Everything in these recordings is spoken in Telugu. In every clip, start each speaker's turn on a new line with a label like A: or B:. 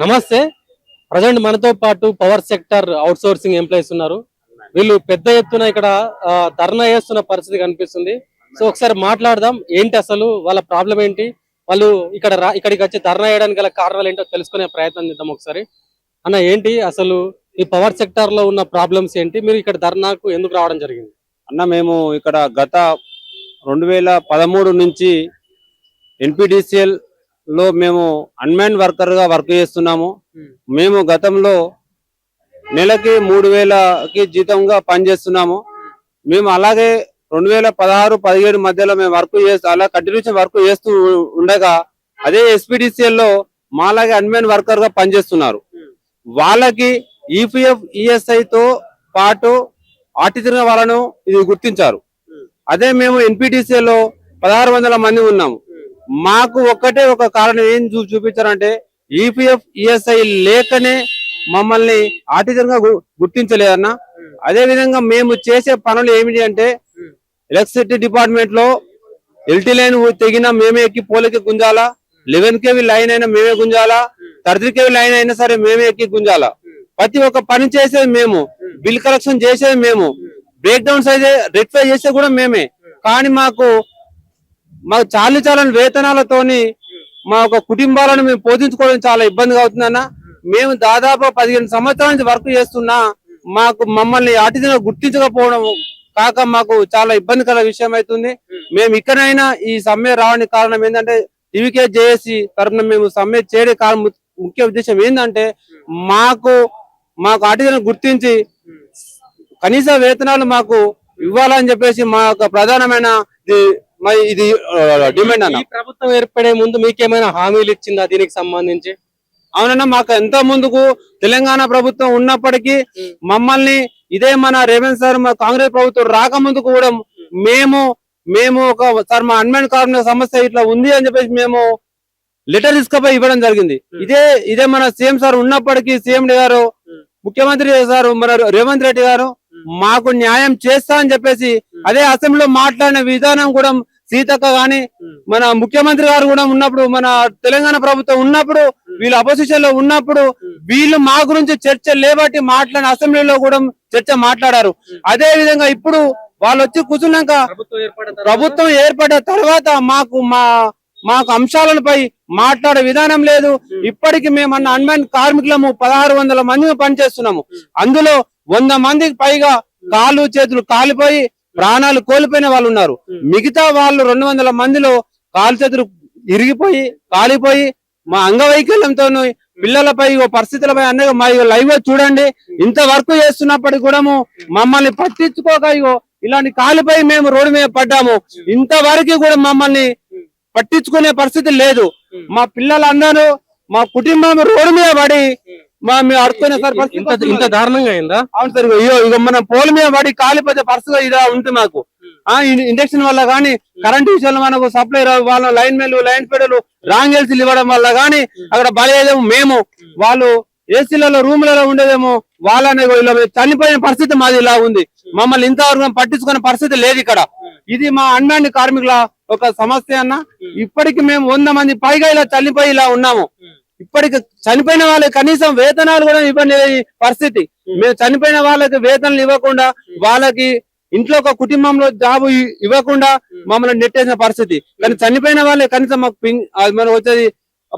A: నమస్తే. ప్రజెంట్ మనతో పాటు power sector out sourcing employees ఉన్నారు. వీళ్ళు పెద్ద ఎత్తున ఇక్కడ ధర్నా చేస్తున్న పరిస్థితి కనిపిస్తుంది. సో ఒకసారి మాట్లాడదాం. ఏంటి అసలు వాళ్ళ ప్రాబ్లం ఏంటి, వాళ్ళు ఇక్కడికి వచ్చి ధర్నా చేయడానికి గల కారణాలు ఏంటో తెలుసుకునే ప్రయత్నం చేద్దాం. ఒకసారి అన్న, ఏంటి అసలు ఈ పవర్ సెక్టర్ లో ఉన్న ప్రాబ్లమ్స్ ఏంటి, మీరు ఇక్కడ ధర్నాకు ఎందుకు రావడం జరిగింది?
B: అన్న, మేము ఇక్కడ గత 2013 నుంచి ఎన్పిడిసిఎల్ లో మేము అన్మ్యాన్ వర్కర్ గా వర్క్ చేస్తున్నాము. మేము గతంలో నెలకి 3000కి జీతంగా పనిచేస్తున్నాము. మేము అలాగే 2016-17 మధ్యలో మేము వర్క్ చేస్తూ అలా కంటిన్యూషన్ వర్క్ చేస్తూ ఉండగా అదే ఎస్పీడీసీఎల్ లో మాలాగే అన్మ్యాన్ వర్కర్ గా పనిచేస్తున్నారు. వాళ్ళకి ఈపీఎఫ్ ఈఎస్ఐ తో పాటు ఆర్టిజన్ వాళ్ళను ఇది గుర్తించారు. అదే మేము ఎన్పిటిసిఎల్ లో 1600 మంది ఉన్నాము. మాకు ఒక్కటే ఒక కారణం ఏం చూపించారంటే ఈపీఎఫ్ ఈఎస్ఐ లేకనే మమ్మల్ని ఆర్టిజన్ గా గుర్తించలేదన్న. అదే విధంగా మేము చేసే పనులు ఏమిటి అంటే ఎలక్ట్రిసిటీ డిపార్ట్మెంట్ లో ఎల్టీ లైన్ తెగిన మేమే ఎక్కి పోలకి గుంజాలా, 11 kV లైన్ అయినా మేమే గుంజాలా, 33 kV లైన్ అయినా సరే మేమే ఎక్కి గుంజాలా. ప్రతి ఒక్క పని చేసేది మేము, బిల్ కలెక్షన్ చేసేది మేము, బ్రేక్ డౌన్స్ అయితే రెక్టిఫై చేసేది కూడా మేమే. కానీ మాకు చాలని వేతనాలతోని మా ఒక కుటుంబాలను మేము పోషించుకోవడం చాలా ఇబ్బందిగా అవుతుందన్న. మేము దాదాపు 15 సంవత్సరాల నుంచి వర్క్ చేస్తున్నా మమ్మల్ని ఆర్టిజన్ గుర్తించకపోవడం కాక మాకు చాలా ఇబ్బందికర విషయం అవుతుంది. మేము ఇక్కడైనా ఈ సమ్మె రావడానికి కారణం ఏంటంటే టీవీకే జేఏసీ తరఫున మేము సమ్మె చేయడే కారణం ముఖ్య ఉద్దేశం ఏంటంటే మాకు ఆర్టిజన్ గుర్తించి కనీస వేతనాలు మాకు ఇవ్వాలని చెప్పేసి మా యొక్క ప్రధానమైన ఇది డిమాండ్ అన్న.
A: ప్రభుత్వం ఏర్పడే ముందు మీకేమైనా హామీలు ఇచ్చిందా దీనికి సంబంధించి?
B: అవునన్నా, మాకు ఎంత ముందుకు తెలంగాణ ప్రభుత్వం ఉన్నప్పటికీ మమ్మల్ని ఇదే మన రేవంత్ సార్ కాంగ్రెస్ ప్రభుత్వం రాకముందుకు కూడా మేము సార్ మా అన్మ్యాన్ కార్మిక సమస్య ఇట్లా ఉంది అని చెప్పేసి మేము లెటర్ తీసుకుపోయి ఇవ్వడం జరిగింది. ఇదే మన సీఎం సార్ ఉన్నప్పటికీ సీఎం గారు, ముఖ్యమంత్రి సార్ మన రేవంత్ రెడ్డి గారు మాకు న్యాయం చేస్తా అని చెప్పేసి అదే అసెంబ్లీలో మాట్లాడిన విధానం కూడా సీతక్క గాని మన ముఖ్యమంత్రి గారు కూడా ఉన్నప్పుడు, మన తెలంగాణ ప్రభుత్వం ఉన్నప్పుడు, వీళ్ళు అపోజిషన్ లో ఉన్నప్పుడు వీళ్ళు మా గురించి చర్చ లేబట్టి మాట్లాడిన అసెంబ్లీలో కూడా చర్చ మాట్లాడారు. అదే విధంగా ఇప్పుడు వాళ్ళు వచ్చి కూర్చున్నాక ప్రభుత్వం ఏర్పడిన తర్వాత మాకు అంశాలపై మాట్లాడే విధానం లేదు. ఇప్పటికి మేము అన్న అన్మ్యాన్ కార్మికులము 1600 మంది పనిచేస్తున్నాము. అందులో 100 మందికి పైగా కాళ్ళు చేతులు కాలిపోయి ప్రాణాలు కోల్పోయిన వాళ్ళు ఉన్నారు. మిగతా వాళ్ళు 200 మందిలో కాలు చేతులు ఇరిగిపోయి కాలిపోయి మా అంగవైకల్యంతో పిల్లలపై పరిస్థితులపై అన్న మా లైవ్ చూడండి. ఇంత వర్క్ చేస్తున్నప్పటికీ కూడా మమ్మల్ని పట్టించుకోక ఇలాంటి కాలిపోయి మేము రోడ్డు మీద పడ్డాము. ఇంతవరకు కూడా మమ్మల్ని పట్టించుకునే పరిస్థితి లేదు. మా పిల్లలందరూ మా కుటుంబం రోడ్డు మీద పడి అడుక్కునే సార్
A: ఇంత దారుణంగా అయిందా?
B: అవును సార్, ఇక మనం పోల్ మీద పడి కాలిపోతే పరిస్థితి ఇలా ఉంటుంది. మాకు ఇండక్షన్ వల్ల గానీ, కరెంట్ విషయంలో మనకు సప్లై వాళ్ళ లైన్ మెన్లు లైన్ ఫెడర్లు రాంగ్ ఎల్సీలు ఇవ్వడం వల్ల గానీ అక్కడ బలయ్యేదేమో మేము, వాళ్ళు ఏసీలలో రూములలో ఉండేదేమో వాళ్ళని చనిపోయిన పరిస్థితి మాది ఇలా ఉంది. మమ్మల్ని ఇంతవరకు పట్టించుకునే పరిస్థితి లేదు ఇక్కడ. ఇది మా అన్మ్యాన్ కార్మికుల ఒక సమస్య అన్న. ఇప్పటికి మేము 100 మంది పైగా ఇలా చనిపోయి ఇలా ఉన్నాము. ఇప్పటికి చనిపోయిన వాళ్ళకి కనీసం వేతనాలు కూడా ఇవ్వని పరిస్థితి. మేము చనిపోయిన వాళ్ళకి వేతనాలు ఇవ్వకుండా, వాళ్ళకి ఇంట్లో ఒక కుటుంబంలో జాబు ఇవ్వకుండా మమ్మల్ని నెట్టేసిన పరిస్థితి. కానీ చనిపోయిన వాళ్ళే కనీసం మాకు వచ్చేది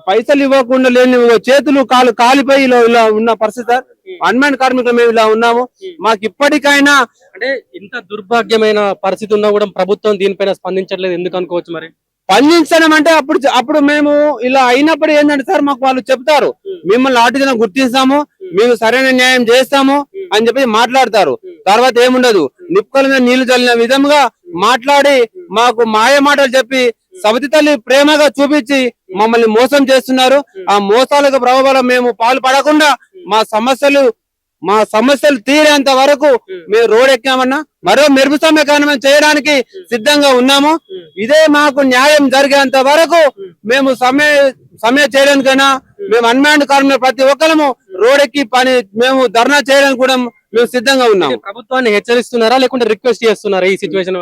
B: పైసలు ఇవ్వకుండా లేని చేతులు కాలు కాలిపోయి ఇలా ఉన్న పరిస్థితి. అన్మ్యాన్ కార్మికులు మేము ఇలా ఉన్నాము. మాకు ఇప్పటికైనా
A: అంటే ఇంత దుర్భాగ్యమైన పరిస్థితి ఉన్నా కూడా ప్రభుత్వం దీనిపైన స్పందించట్లేదు, ఎందుకు అనుకోవచ్చు మరి?
B: స్పందించడం అంటే అప్పుడు మేము ఇలా అయినప్పుడు ఏంటంటే సార్ మాకు వాళ్ళు చెప్తారు మిమ్మల్ని ఆర్టిజన్ గుర్తిస్తాము, మేము సరైన న్యాయం చేస్తాము అని చెప్పి మాట్లాడతారు. తర్వాత ఏముండదు, నిప్పుల మీద నీళ్లు చల్లిన విధంగా మాట్లాడి మాకు మాయ మాటలు చెప్పి సవతి తల్లి ప్రేమగా చూపించి మమ్మల్ని మోసం చేస్తున్నారు. ఆ మోసాలకు ప్రభావం మేము పాల్పడకుండా మా సమస్యలు తీరేంత వరకు మేము రోడ్ ఎక్కామన్నా మరో మెరుపు సమ్మె కార్యక్రమం చేయడానికి సిద్ధంగా ఉన్నాము. ఇదే మాకు న్యాయం జరిగేంత వరకు మేము సమ్మె చేయడానికైనా మేము అన్మ్యాన్ కార్మికులు ప్రతి ఒక్కరము రోడ్ ఎక్కి మేము ధర్నా చేయడానికి కూడా మేము సిద్ధంగా ఉన్నాము.
A: ప్రభుత్వాన్ని హెచ్చరిస్తున్నారా లేకుంటే రిక్వెస్ట్ చేస్తున్నారా ఈ సిచ్యువేషన్?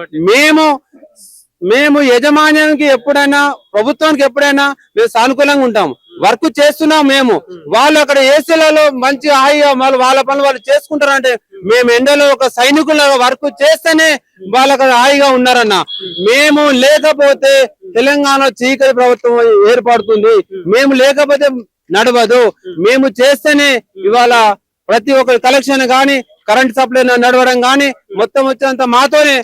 B: మేము యజమాన్యానికి ఎప్పుడైనా ప్రభుత్వానికి ఎప్పుడైనా మేము సానుకూలంగా ఉంటాము. వర్క్ చేస్తున్నాం మేము. వాళ్ళు అక్కడ ఏసీలలో మంచి హాయిగా వాళ్ళ పనులు వాళ్ళు చేసుకుంటారంటే మేము ఎండలో ఒక సైనికుల వర్క్ చేస్తేనే వాళ్ళు అక్కడ హాయిగా ఉన్నారన్న. మేము లేకపోతే తెలంగాణ చీకటి ప్రభుత్వం ఏర్పడుతుంది, మేము లేకపోతే నడవదు. మేము చేస్తేనే ఇవాళ ప్రతి ఒక్కరి కలెక్షన్ గాని కరెంట్ సప్లై నడవడం గాని మొత్తం వచ్చేంత మాతోనే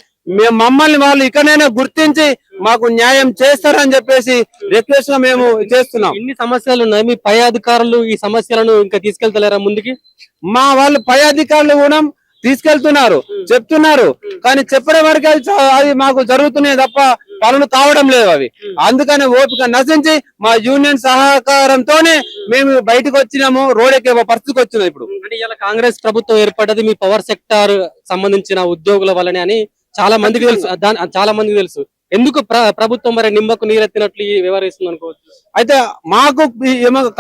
B: మమ్మల్ని వాళ్ళు ఇక్కడైనా గుర్తించి మాకు న్యాయం చేస్తారని చెప్పేసి రిక్వెస్ట్ గా మేము చేస్తున్నాం.
A: ఇన్ని సమస్యలు ఉన్నాయి, మీ పై అధికారులు ఈ సమస్యలను ఇంకా తీసుకెళ్తలేరా ముందుకి?
B: మా వాళ్ళు పై అధికారులు కూడా తీసుకెళ్తున్నారు, చెప్తున్నారు, కానీ చెప్పడం వరకు అది మాకు జరుగుతున్నాయి తప్ప పనులు కావడం లేదు అవి. అందుకని ఓపిక నశించి మా యూనియన్ సహకారంతోనే మేము బయటకు వచ్చినాము, రోడ్ ఎక్కే పరిస్థితికి వచ్చినాం. ఇప్పుడు
A: అంటే ఇలా కాంగ్రెస్ ప్రభుత్వం ఏర్పడ్డది మీ పవర్ సెక్టార్ సంబంధించిన ఉద్యోగుల వల్లనే అని చాలా మందికి తెలుసు. చాలా మందికి తెలుసు. ఎందుకు ప్రభుత్వం మరి నిమ్మకు నీరెత్తినట్లు వ్యవహరిస్తుంది అనుకోవచ్చు?
B: అయితే మాకు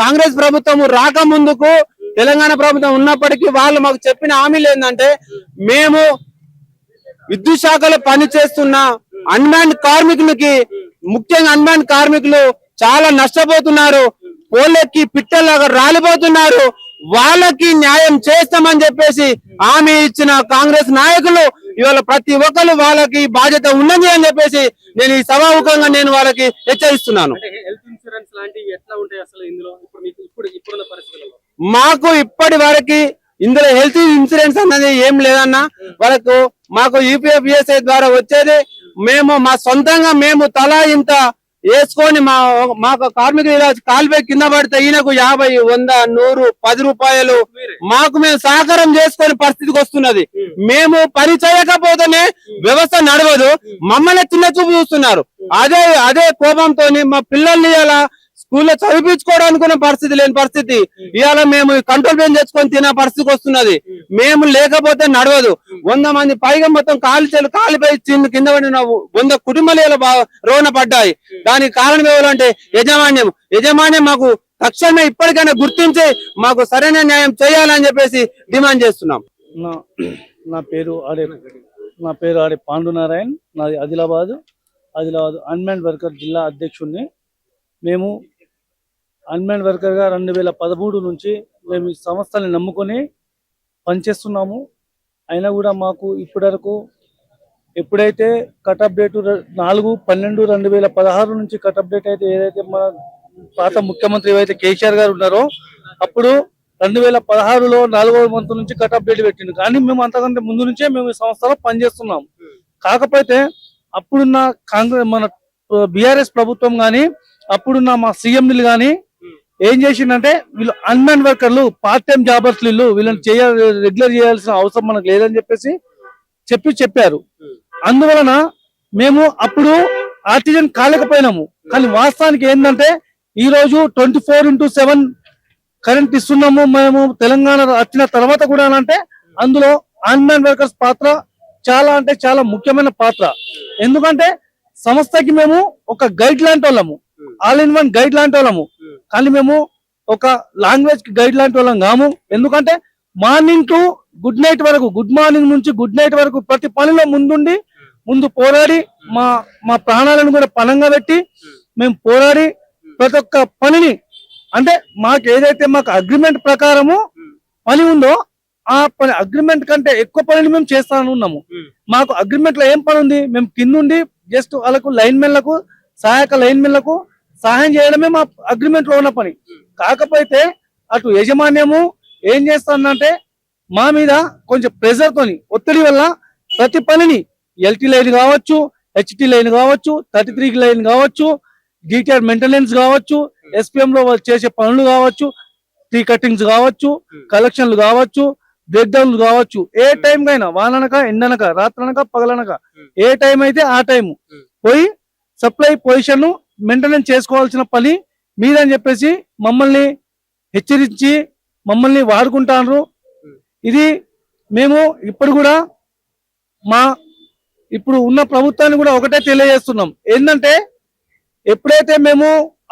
B: కాంగ్రెస్ ప్రభుత్వం రాక ముందుకు తెలంగాణ ప్రభుత్వం ఉన్నప్పటికీ వాళ్ళు మాకు చెప్పిన హామీలు ఏంటంటే, మేము విద్యుత్ శాఖలో పని చేస్తున్న అన్మ్యాన్ కార్మికులకి, ముఖ్యంగా అన్మ్యాన్ కార్మికులు చాలా నష్టపోతున్నారు, పోలెక్కి పిట్టలాగా రాలిపోతున్నారు, వాళ్ళకి న్యాయం చేస్తామని చెప్పేసి హామీ ఇచ్చిన కాంగ్రెస్ నాయకులు ఇవాళ ప్రతి ఒక్కరు వాళ్ళకి బాధ్యత ఉన్నది అని చెప్పేసి నేను ఈ సభాముఖంగా నేను వాళ్ళకి హెచ్చరిస్తున్నాను.
A: హెల్త్ ఇన్సూరెన్స్ లాంటివి ఎట్లా ఉంటాయి అసలు ఇందులో ఇప్పుడున్న పరిస్థితుల్లో?
B: మాకు ఇప్పటి వరకు ఇందులో హెల్త్ ఇన్సూరెన్స్ అన్నది ఏం లేదన్నా. వాళ్ళకు మాకు యూపీఎఫ్ఎస్ఐ ద్వారా వచ్చేది మేము మా సొంతంగా మేము తలా ఇంత వేసుకొని మాకు కార్మికులు ఇలా కాలుపై కింద పడితే ఈయనకు 50, 100, 100, 10 రూపాయలు మాకు మేము సహకారం చేసుకునే పరిస్థితికి వస్తున్నది. మేము పని చేయకపోతేనే వ్యవస్థ నడవదు, మమ్మల్ని చిన్న చూపు చూస్తున్నారు. అదే కోపంతో మా పిల్లల్ని ఇలా స్కూల్లో చదివించుకోవడానికి పరిస్థితి లేని పరిస్థితి, ఇవాళ మేము కంట్రోల్ పెయిన్ తెచ్చుకొని తినే పరిస్థితికి వస్తున్నది. మేము లేకపోతే నడవదు. 100 మంది పైగా మొత్తం కాలిపై కింద పడిన 100 కుటుంబాలు ఇలా రోన పడ్డాయి. దానికి కారణం ఎవరంటే యజమాన్యం మాకు తక్షణమే ఇప్పటికైనా గుర్తించి మాకు సరైన న్యాయం చేయాలని చెప్పేసి డిమాండ్ చేస్తున్నాం.
C: నా పేరు ఆడే పాండునారాయణ్, నాది ఆదిలాబాద్ అన్మ్యాన్ వర్కర్ జిల్లా అధ్యక్షుడిని. మేము అన్మ్యాన్ వర్కర్ గా 2013 నుంచి మేము ఈ సంస్థని నమ్ముకొని పనిచేస్తున్నాము. అయినా కూడా మాకు ఇప్పటివరకు ఎప్పుడైతే కట్ అప్ డేట్ 4/12/2016 నుంచి కట్ అప్ డేట్ అయితే ఏదైతే మన పాత ముఖ్యమంత్రి ఏవైతే కేసీఆర్ గారు ఉన్నారో అప్పుడు 2016లో 4వ మంత్ నుంచి కట్ అప్ డేట్ పెట్టింది. కానీ మేము అంతకంటే ముందు నుంచే మేము ఈ సంస్థలో పనిచేస్తున్నాం. కాకపోతే అప్పుడున్న కాంగ్రెస్ మన బీఆర్ఎస్ ప్రభుత్వం గాని అప్పుడున్న మా సీఎంలు గాని ఏం చేసిందంటే, వీళ్ళు అన్మ్యాన్ వర్కర్లు పార్ట్ టైం జాబర్స్ వీళ్ళని రెగ్యులర్ చేయాల్సిన అవసరం మనకు లేదని చెప్పేసి చెప్పారు. అందువలన మేము అప్పుడు ఆర్టిజన్ కాలేకపోయినాము. కానీ వాస్తవానికి ఏంటంటే ఈ రోజు 24/7 కరెంట్ ఇస్తున్నాము మేము తెలంగాణ వచ్చిన తర్వాత కూడా. అంటే అందులో అన్మ్యాన్ వర్కర్స్ పాత్ర చాలా అంటే చాలా ముఖ్యమైన పాత్ర. ఎందుకంటే సంస్థకి మేము ఒక గైడ్ లాంటి వాళ్ళము, ఆల్ ఇన్ వన్ గైడ్ లాంటి వాళ్ళము. కానీ మేము ఒక లాంగ్వేజ్ కి గైడ్ లాంటి వాళ్ళం కాము. ఎందుకంటే మార్నింగ్ టు గుడ్ నైట్ వరకు, గుడ్ మార్నింగ్ నుంచి గుడ్ నైట్ వరకు ప్రతి పనిలో ముందు పోరాడి మా ప్రాణాలను కూడా పణంగా పెట్టి మేము పోరాడి ప్రతి ఒక్క పనిని, అంటే మాకు ఏదైతే మాకు అగ్రిమెంట్ ప్రకారము పని ఉందో ఆ పని అగ్రిమెంట్ కంటే ఎక్కువ పనిని మేము చేస్తాను ఉన్నాము. మాకు అగ్రిమెంట్ లో ఏం పని ఉంది, మేము కిందుండి జస్ట్ వాళ్ళకు లైన్మెన్లకు సహాయక లైన్మెన్లకు సహాయం చేయడమే మా అగ్రిమెంట్ లో ఉన్న పని. కాకపోతే అటు యజమాన్యము ఏం చేస్తుందంటే మా మీద కొంచెం ప్రెజర్ తోని, ఒత్తిడి వల్ల ప్రతి పనిని ఎల్టీ లైన్ కావచ్చు, హెచ్టీ లైన్ కావచ్చు, 33 లైన్ కావచ్చు, డిటిఆర్ మెయింటెనెన్స్ కావచ్చు, ఎస్పీఎం లో చేసే పనులు కావచ్చు, ట్రీ కటింగ్స్ కావచ్చు, కలెక్షన్లు కావచ్చు, బ్రేక్ డౌన్లు కావచ్చు, ఏ టైం కైనా వాననక ఎండనక రాత్రనక పగలనక ఏ టైం అయితే ఆ టైం పోయి సప్లై పొజిషన్ మెయింటెనెన్స్ చేసుకోవాల్సిన పని మీదని చెప్పేసి మమ్మల్ని హెచ్చరించి మమ్మల్ని వాడుకుంటారు. ఇది మేము ఇప్పుడు కూడా ఇప్పుడు ఉన్న ప్రభుత్వాన్ని కూడా ఒకటే తెలియజేస్తున్నాం. ఏంటంటే ఎప్పుడైతే మేము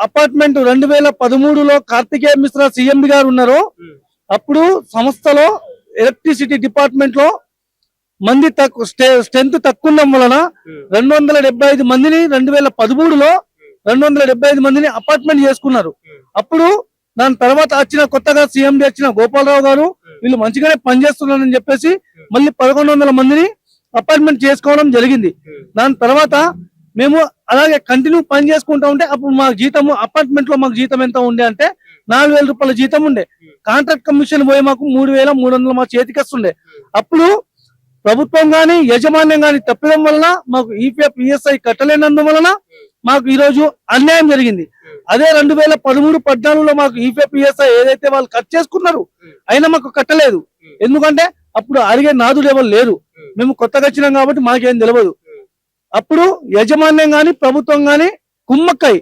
C: అపార్ట్మెంట్ 2013లో కార్తికేయ మిశ్రా సీఎండి గారు ఉన్నారో అప్పుడు సంస్థలో ఎలక్ట్రిసిటీ డిపార్ట్మెంట్ లో మంది స్ట్రెంత్ తక్కువ ఉండడం వలన 275 మందిని 2013లో 275 మందిని అపార్ట్మెంట్ చేసుకున్నారు. అప్పుడు దాని తర్వాత కొత్తగా సీఎండి వచ్చిన గోపాలరావు గారు వీళ్ళు మంచిగానే పనిచేస్తున్నారని చెప్పేసి మళ్ళీ 1100 మందిని అపార్ట్మెంట్ చేసుకోవడం జరిగింది. దాని తర్వాత మేము అలాగే కంటిన్యూ పని చేసుకుంటా ఉంటే అప్పుడు మా జీతము అపార్ట్మెంట్ లో మాకు జీతం ఎంత ఉండే అంటే 4000 రూపాయల జీతం ఉండే. కాంట్రాక్ట్ కమిషన్ పోయి మాకు 3300 మా చేతికి వస్తుండే. అప్పుడు ప్రభుత్వం గాని యజమాన్యం గాని తప్పడం వలన మాకు ఈపీఎఫ్ ఈఎస్ఐ కట్టలేనందువలన మాకు ఈ రోజు అన్యాయం జరిగింది. అదే 2013-14లో మాకు ఈపీఎఫ్ ఈఎస్ఐ ఏదైతే వాళ్ళు కట్ చేసుకున్నారు అయినా మాకు కట్టలేదు. ఎందుకంటే అప్పుడు అడిగే నాదుడు ఎవరు లేరు, మేము కొత్తగా వచ్చినాం కాబట్టి మాకేం తెలియదు. అప్పుడు యజమాన్యం గాని ప్రభుత్వం గాని కుమ్మక్కై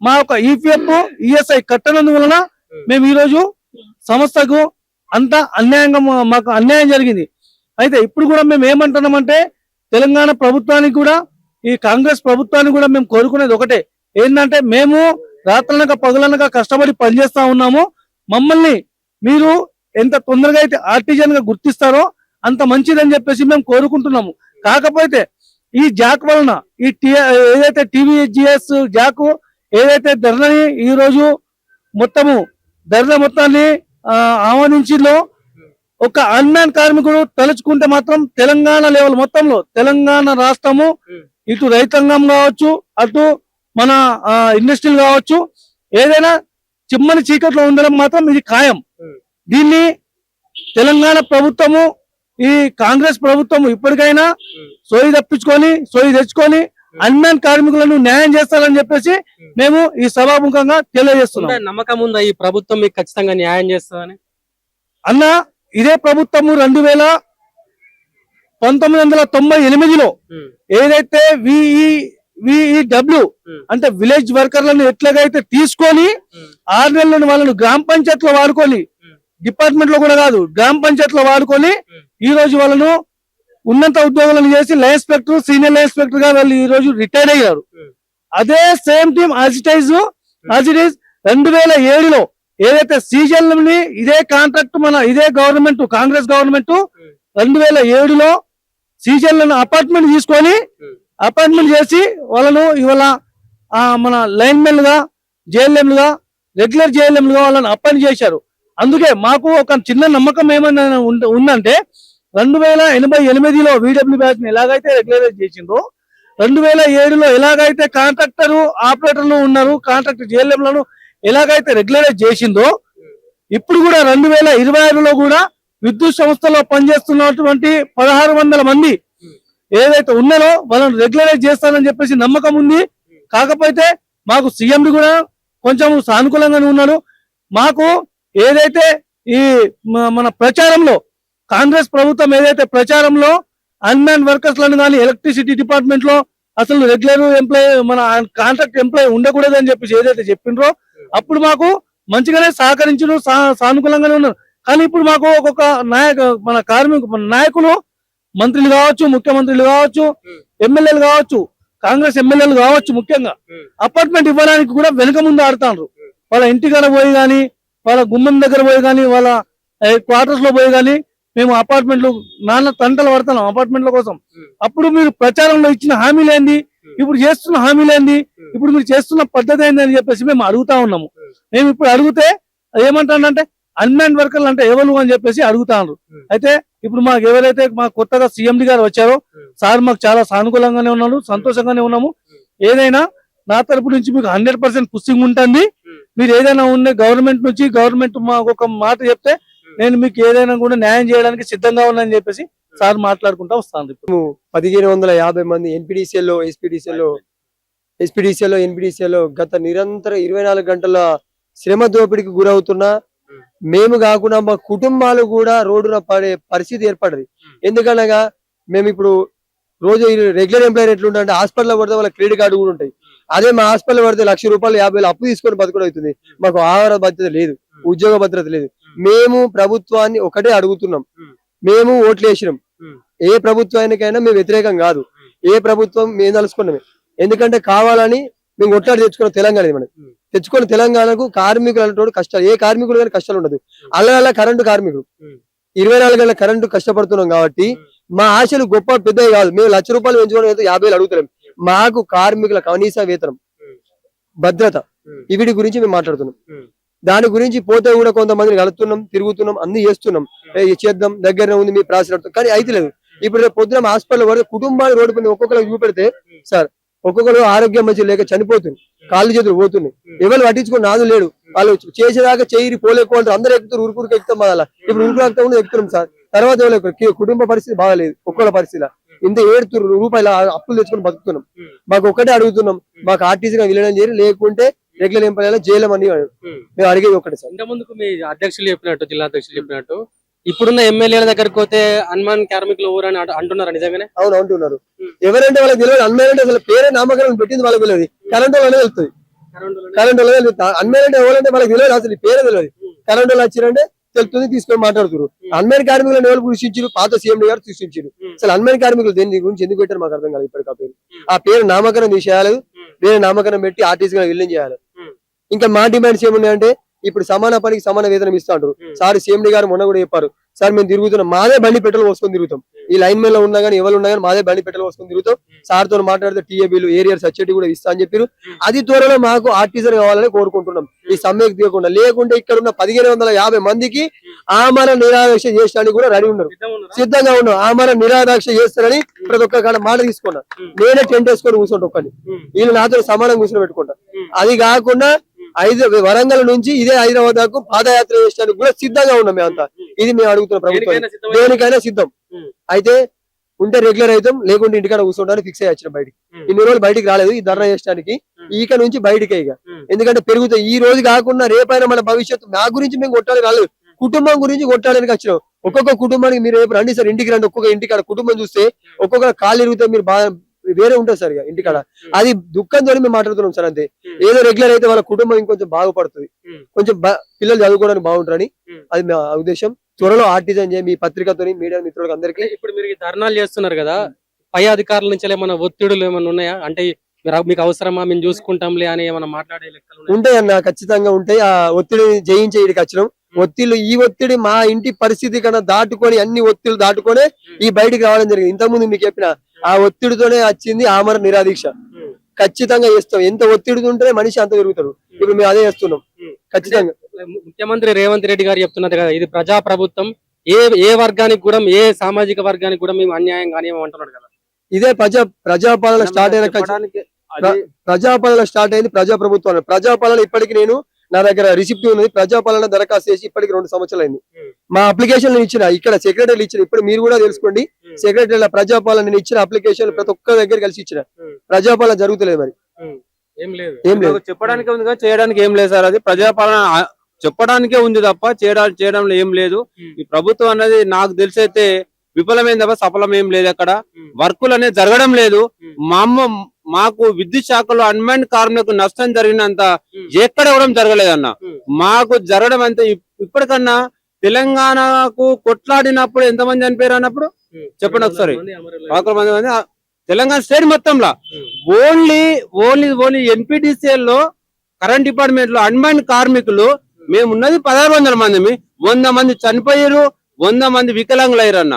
C: మా యొక్క ఈపీఎఫ్ ఈఎస్ఐ కట్టనందువలన మేము ఈ రోజు సంస్థకు అంత అన్యాయంగా మాకు అన్యాయం జరిగింది. అయితే ఇప్పుడు కూడా మేము ఏమంటున్నామంటే తెలంగాణ ప్రభుత్వానికి కూడా ఈ కాంగ్రెస్ ప్రభుత్వానికి కూడా మేము కోరుకునేది ఒకటే, ఏంటంటే మేము రాత్రనక పగలనక కష్టపడి పనిచేస్తా ఉన్నాము. మమ్మల్ని మీరు ఎంత తొందరగా అయితే ఆర్టిజన్ గా గుర్తిస్తారో అంత మంచిదని చెప్పేసి మేము కోరుకుంటున్నాము. కాకపోతే ఈ జాక్ వలన ఏదైతే టీవీజీఎస్ జాక్ ఏదైతే ధరని ఈ రోజు ధరల మొత్తాన్ని ఆహ్వానించిందో ఒక అన్మ్యాన్ కార్మికుడు తలుచుకుంటే మాత్రం తెలంగాణ లెవెల్ మొత్తంలో తెలంగాణ రాష్ట్రము ఇటు రైతాంగం కావచ్చు అటు మన ఇండస్ట్రీలు కావచ్చు ఏదైనా చిమ్మని చీకట్లో ఉండడం మాత్రం ఇది ఖాయం. దీన్ని తెలంగాణ ప్రభుత్వము ఈ కాంగ్రెస్ ప్రభుత్వము ఇప్పటికైనా సోయి తెచ్చుకొని అన్మ్యాన్ కార్మికులను న్యాయం చేస్తారని చెప్పేసి మేము ఈ సభాముఖంగా తెలియజేస్తున్నాం.
A: నమ్మకం ఉందా ఈ ప్రభుత్వం మీకు ఖచ్చితంగా న్యాయం చేస్తుందని?
C: అన్న ఇదే ప్రభుత్వము 1998లో ఏదైతే విఈడబ్ల్యూ అంటే విలేజ్ వర్కర్లను ఎట్లాగైతే తీసుకొని 6 నెలలను వాళ్ళను గ్రామ పంచాయతీలో వాడుకొని డిపార్ట్మెంట్ లో కూడా కాదు గ్రామ పంచాయతీలో వాడుకొని ఈ రోజు వాళ్ళను ఉన్నత ఉద్యోగులను చేసి line inspector senior line inspector గా వాళ్ళు ఈ రోజు రిటైర్ అయ్యారు. అదే same team as it is 2007లో ఏదైతే సీజన్లని ఇదే కాంట్రాక్ట్ ఇదే గవర్నమెంట్ కాంగ్రెస్ గవర్నమెంట్ 2007లో సీజన్లను అపార్ట్మెంట్ తీసుకొని అపార్ట్మెంట్ చేసి వాళ్ళను ఇవాళ మన లైన్మెన్ గా జేఎల్ఎంలుగా రెగ్యులర్ జేఎల్ఎంలుగా వాళ్ళని అపాయింట్ చేశారు. అందుకే మాకు ఒక చిన్న నమ్మకం ఏమన్నా ఉందంటే 2088లో వీడబ్ల్యూ బ్యాచ్ ని ఎలాగైతే రెగ్యులరైజ్ చేసిందో 2007లో ఎలాగైతే కాంట్రాక్టర్ ఆపరేటర్లు ఉన్నారు కాంట్రాక్టర్ జేఎల్ఎంలను ఎలాగైతే రెగ్యులరైజ్ చేసిందో ఇప్పుడు కూడా 2026లో కూడా విద్యుత్ సంస్థలో పనిచేస్తున్నటువంటి 1600 మంది ఏదైతే ఉన్నారో వాళ్ళని రెగ్యులరైజ్ చేస్తానని చెప్పేసి నమ్మకం ఉంది. కాకపోతే మాకు సీఎండి కూడా కొంచెం సానుకూలంగానే ఉన్నాడు. మాకు ఏదైతే ఈ మన ప్రచారంలో కాంగ్రెస్ ప్రభుత్వం ఏదైతే ప్రచారంలో అన్మ్యాన్ వర్కర్స్ లను కానీ ఎలక్ట్రిసిటీ డిపార్ట్మెంట్ లో అసలు రెగ్యులర్ ఎంప్లాయీ మన కాంట్రాక్ట్ ఎంప్లాయీ ఉండకూడదు అని చెప్పేసి ఏదైతే చెప్పిండ్రో అప్పుడు మాకు మంచిగానే సహకరించు సానుకూలంగానే ఉన్నారు. కానీ ఇప్పుడు మాకు ఒక్కొక్క మన నాయకులు మంత్రులు కావచ్చు ముఖ్యమంత్రులు కావచ్చు ఎమ్మెల్యేలు కావచ్చు కాంగ్రెస్ ఎమ్మెల్యేలు కావచ్చు ముఖ్యంగా అపార్ట్మెంట్ ఇవ్వడానికి కూడా వెనుక ముందు ఆడుతాండ్రు. వాళ్ళ ఇంటికాడ పోయి కానీ వాళ్ళ గుమ్మం దగ్గర పోయి కానీ వాళ్ళ క్వార్టర్స్ లో పోయి కానీ మేము అపార్ట్మెంట్లు తంటలు పడుతున్నాం అపార్ట్మెంట్ల కోసం. అప్పుడు మీరు ప్రచారంలో ఇచ్చిన హామీలు ఏంది, ఇప్పుడు చేస్తున్న హామీలు ఏంది, ఇప్పుడు మీరు చేస్తున్న పద్ధతి ఏంది అని చెప్పేసి మేము అడుగుతా ఉన్నాము. మేము ఇప్పుడు అడిగితే ఏమంటానంటే అన్మ్యాన్ వర్కర్లు అంటే ఎవరు అని చెప్పేసి అడుగుతాను. అయితే ఇప్పుడు మాకు ఎవరైతే మాకు కొత్తగా సీఎండి గారు వచ్చారో సార్ మాకు చాలా సానుకూలంగానే ఉన్నాడు, సంతోషంగానే ఉన్నాము. ఏదైనా నా తరపు నుంచి మీకు 100% పుష్టింగ్ ఉంటుంది. మీరు ఏదైనా ఉండే గవర్నమెంట్ నుంచి గవర్నమెంట్ మాకు ఒక మాట చెప్తే నేను మీకు ఏదైనా కూడా న్యాయం చేయడానికి సిద్ధంగా ఉన్నానని చెప్పేసి సార్ మాట్లాడుకుంటా వస్తాను.
D: ఇప్పుడు 1550 మంది ఎన్పిడిసిఎల్లో గత నిరంతర 24 గంటల శ్రమ దోపిడికి గురవుతున్నా మేము కాకుండా మా కుటుంబాలు కూడా రోడ్డున పడే పరిస్థితి ఏర్పడది. ఎందుకనగా మేము ఇప్పుడు రోజు రెగ్యులర్ ఎంప్లాయర్ ఎట్లుంటే హాస్పిటల్ పడితే వాళ్ళ క్రెడిట్ కార్డు కూడా ఉంటాయి. అదే మా హాస్పిటల్ పడితే ₹1,00,000 50,000 అప్పు తీసుకొని బతుకుడు అవుతుంది. మాకు ఆహార భద్రత లేదు, ఉద్యోగ భద్రత లేదు. మేము ప్రభుత్వాన్ని ఒకటే అడుగుతున్నాం, మేము ఓట్లు వేసినాం. ఏ ప్రభుత్వానికైనా మేము వ్యతిరేకం కాదు, ఏ ప్రభుత్వం మేము తలుసుకున్నామే. ఎందుకంటే కావాలని మేము కొట్లాడి తెచ్చుకున్న తెలంగాణ మనం తెచ్చుకున్న తెలంగాణకు కార్మికులు అనేటువంటి కష్టాలు ఏ కార్మికులు కానీ కష్టాలు ఉండదు. అలా కరెంటు కార్మికులు 24 గంటల కరెంటు కష్టపడుతున్నాం కాబట్టి మా ఆశలు గొప్ప పెద్దవి కాదు. మేము ₹1,00,000 పెంచుకోవడం 50,000 అడుగుతున్నాం. మాకు కార్మికుల కనీస వేతనం భద్రత వీటి గురించి మేము మాట్లాడుతున్నాం. దాని గురించి పోతే కూడా కొంతమందిని కలుస్తున్నాం, తిరుగుతున్నాం, అన్ని చేస్తున్నాం, చేద్దాం దగ్గరనే ఉంది మీ ప్రాసెస్, కానీ అయితే లేదు. ఇప్పుడు రేపు పొద్దున హాస్పిటల్ పడితే కుటుంబాలు రోడ్డు పైన ఒక్కొక్కరికి చూపెడితే సార్ ఒక్కొక్కరు ఆరోగ్యం మంచి లేక చనిపోతుంది, కాళ్ళు చేతులు పోతున్నాయి, ఎవరు పట్టించుకుని నాదు లేడు. వాళ్ళు చేసేదాకా చేయిరి పోలేకపోతే అందరూ ఎక్కుతారు, ఊరుకూరికి ఎక్కుతాం. అలా ఇప్పుడు ఊరుకు ఎక్కుతున్నాం సార్. తర్వాత కుటుంబ పరిస్థితి బాగాలేదు, ఒక్కొక్క పరిస్థితి ఇంత 7 రూపాయల అప్పులు తెచ్చుకొని బతుకుతున్నాం. మాకు ఒక్కటే అడుగుతున్నాం, మాకు ఆర్టీసీగా విలీనం చేయాలి, లేకుంటే రెగ్యులర్ ఎంప్లాయ్ చేయలేమని మేము అడిగేది ఒకటే సార్.
A: ఇంత ముందుకు మీ అధ్యక్షులు చెప్పినట్టు, జిల్లా అధ్యక్షులు చెప్పినట్టు ఇప్పుడున్న ఎమ్మెల్యేల దగ్గరకు పోతే అన్మాన్ కార్మికులు ఊరని అంటున్నారు, నిజంగానే?
D: అవును అంటున్నారు. ఎవరంటే వాళ్ళకి తెలియదు, అన్మేల్ అంటే అసలు పేరే నామకరణం పెట్టింది వాళ్ళకి తెలియదు, కరెంట్ వాళ్ళనే వెళ్తుంది. కరెంట్ వాళ్ళనే వెళ్తుంది. అన్మేల్ అంటే ఎవరంటే వాళ్ళకి తెలియదు, అసలు పేరే తెలియదు. కరెంట్ వాళ్ళు వచ్చిరంటే తెలుస్తుంది, తీసుకొని మాట్లాడుతున్నారు. అన్మేల్ కార్మికులను ఎవరు సృష్టించారు? పాత సీఎం గారు సృష్టించారు. అసలు అన్మేల్ కార్మికులు దేని గురించి ఎందుకు పెట్టారు మాకు అర్థం కాదు ఇప్పటికి. ఆ పేరు నామకరణం తీసేయాలి, వేరే నామకరణం పెట్టి ఆర్టీసీగా విలీనం చేయాలి. ఇంకా మా డిమాండ్స్ ఏమున్నాయంటే ఇప్పుడు సమాన పనికి సమాన వేతనం ఇస్తా అంటారు సార్. సీఎండీ గారు మొన్న కూడా చెప్పారు సార్, మేము తిరుగుతున్నాం, మాదే బండి పెట్రోల్ పోసుకొని తిరుగుతాం. ఈ లైన్ మెన్ లో ఉన్నా కానీ ఎవరు ఉన్నా కానీ మాదే బండి పెట్రోల్ పోసుకొని తిరుగుతాం. సార్ తో మాట్లాడితే టీఏబీలు ఏరియర్ సబ్సిడీ కూడా ఇస్తా అని చెప్పారు. అది త్వరలో మాకు ఆర్టీసీ కావాలని కోరుకుంటున్నాం. ఈ సమ్మెకు తీయకుండా, లేకుంటే ఇక్కడ ఉన్న 1550 మందికి ఆమరణ నిరాదీక్ష చేయడానికి కూడా రెడీ ఉన్నారు, సిద్ధంగా ఉన్నాం. ఆమరణ నిరాదీక్ష చేస్తారని ప్రతి ఒక్క కాడ మాట తీసుకున్నా. నేనే టెంట్ వేసుకొని కూర్చుంటా, ఒక్కని వీళ్ళు నాతో సమానం కూర్చొని పెట్టుకుంటా. అది కాకుండా వరంగల్ నుంచి ఇదే హైదరాబాద్ దాకా పాదయాత్ర చేయడానికి కూడా సిద్ధంగా ఉన్నాం మేమంతా. ఇది మేము అడుగుతున్నాం ప్రభుత్వం, దేనికైనా సిద్ధం. అయితే ఉంటే రెగ్యులర్ అవుతాం, లేకుంటే ఇంటికాడ కూర్చోడానికి ఫిక్స్ అయ్యి వచ్చిన బయటికి. ఇన్ని రోజులు బయటికి రాలేదు ఈ ధర్నా చేయడానికి, ఇక నుంచి బయటికే ఇక. ఎందుకంటే పెరుగుతాయి. ఈ రోజు కాకుండా రేపైనా మన భవిష్యత్తు. నా గురించి మేము కొట్టాలి రాలేదు, కుటుంబం గురించి కొట్టాలని వచ్చినాం. ఒక్కొక్క కుటుంబానికి మీరు రేపు రండి సార్, ఇంటికి రండి. ఒక్కొక్క ఇంటికాడ కుటుంబం చూస్తే ఒక్కొక్క కాళ్ళు ఇరుగుతే మీరు బాగా వేరే ఉంటుంది సార్ ఇంటికాడ. అది దుఃఖంతో మేము మాట్లాడుతున్నాం సార్. అంతే, ఏదో రెగ్యులర్ అయితే వాళ్ళ కుటుంబం ఇంకొంచెం బాగుపడుతుంది, కొంచెం పిల్లలు చదువుకోవడానికి బాగుంటారని అది మా ఉద్దేశం. త్వరలో ఆర్టిజన్ మీ పత్రికతో మీడియా మిత్రులకు అందరికీ.
A: ఇప్పుడు మీరు ధర్నాలు చేస్తున్నారు కదా, పై అధికారుల నుంచి ఏమైనా ఒత్తిడులు ఏమైనా ఉన్నాయా? అంటే మీకు అవసరమా, మేము చూసుకుంటాంలే అని ఏమైనా మాట్లాడే లెక్కలు
D: ఉంటాయన్న? ఖచ్చితంగా ఉంటాయి. ఆ ఒత్తిడిని జయించే ఇక్కడికి వచ్చినాం. ఈ ఒత్తిడి మా ఇంటి పరిస్థితి కన్నా దాటుకొని, అన్ని ఒత్తిళ్లు దాటుకొని ఈ బయటికి రావడం జరిగింది. ఇంతకుముందు మీకు చెప్పిన ఆ ఒత్తిడితోనే వచ్చింది ఆమరణ నిరాదీక్ష. ఖచ్చితంగా చేస్తాం. ఎంత ఒత్తిడి ఉంటే మనిషి అంత పెరుగుతాడు. ఇప్పుడు మేము అదే చేస్తున్నాం ఖచ్చితంగా.
A: ముఖ్యమంత్రి రేవంత్ రెడ్డి గారు చెప్తున్నారు కదా, ఇది ప్రజా ప్రభుత్వం, ఏ వర్గానికి కూడా, ఏ సామాజిక వర్గానికి కూడా మేము అన్యాయం కానీ అంటున్నాడు కదా.
D: ఇదే ప్రజాపాలన స్టార్ట్ అయిన ప్రజాపాలన స్టార్ట్ అయింది ప్రజాప్రభుత్వం. ప్రజాపాలన ఇప్పటికి నేను నా దగ్గర రిసిప్ట్ ఉన్నది. ప్రజాపాలన దరఖాస్తు చేసి ఇప్పటికి 2 సంవత్సరాలు అయింది. మా అప్లికేషన్ ఇచ్చిన, ఇక్కడ సెక్రటరీలు ఇచ్చిన. ఇప్పుడు మీరు కూడా తెలుసుకోండి, సెక్రటరీల ప్రజాపాలన ఇచ్చిన అప్లికేషన్ ప్రతి ఒక్క దగ్గర కలిసి ఇచ్చిన. ప్రజాపాలన జరుగుతలేదు. మరి
A: ఏం లేదు,
B: చెప్పడానికి ఉంది కానీ చేయడానికి ఏం లేదు సార్. అది ప్రజాపాలన చెప్పడానికే ఉంది తప్ప చేయడంలో ఏం లేదు. ఈ ప్రభుత్వం అనేది నాకు తెలిసైతే విఫలమైంది తప్ప సఫలం ఏం లేదు. అక్కడ వర్కులు అనేది జరగడం లేదు. మాకు విద్యుత్ శాఖలో అన్మైండ్ కార్మికులకు నష్టం జరిగినంత ఎక్కడ కూడా జరగలేదన్న. మాకు జరగడం అంతే. ఇప్పటికన్నా తెలంగాణకు కొట్లాడినప్పుడు ఎంతమంది చనిపోయారు అన్నప్పుడు చెప్పండి ఒకసారి. 11 మంది తెలంగాణ స్టేట్ మొత్తంలో ఓన్లీ ఎన్పిటిసిఎల్ లో కరెంట్ డిపార్ట్మెంట్ లో అన్మైండ్ కార్మికులు మేము ఉన్నది 1600 మంది. 100 మంది చనిపోయారు, 100 మంది వికలాంగులు అయ్యారు అన్న.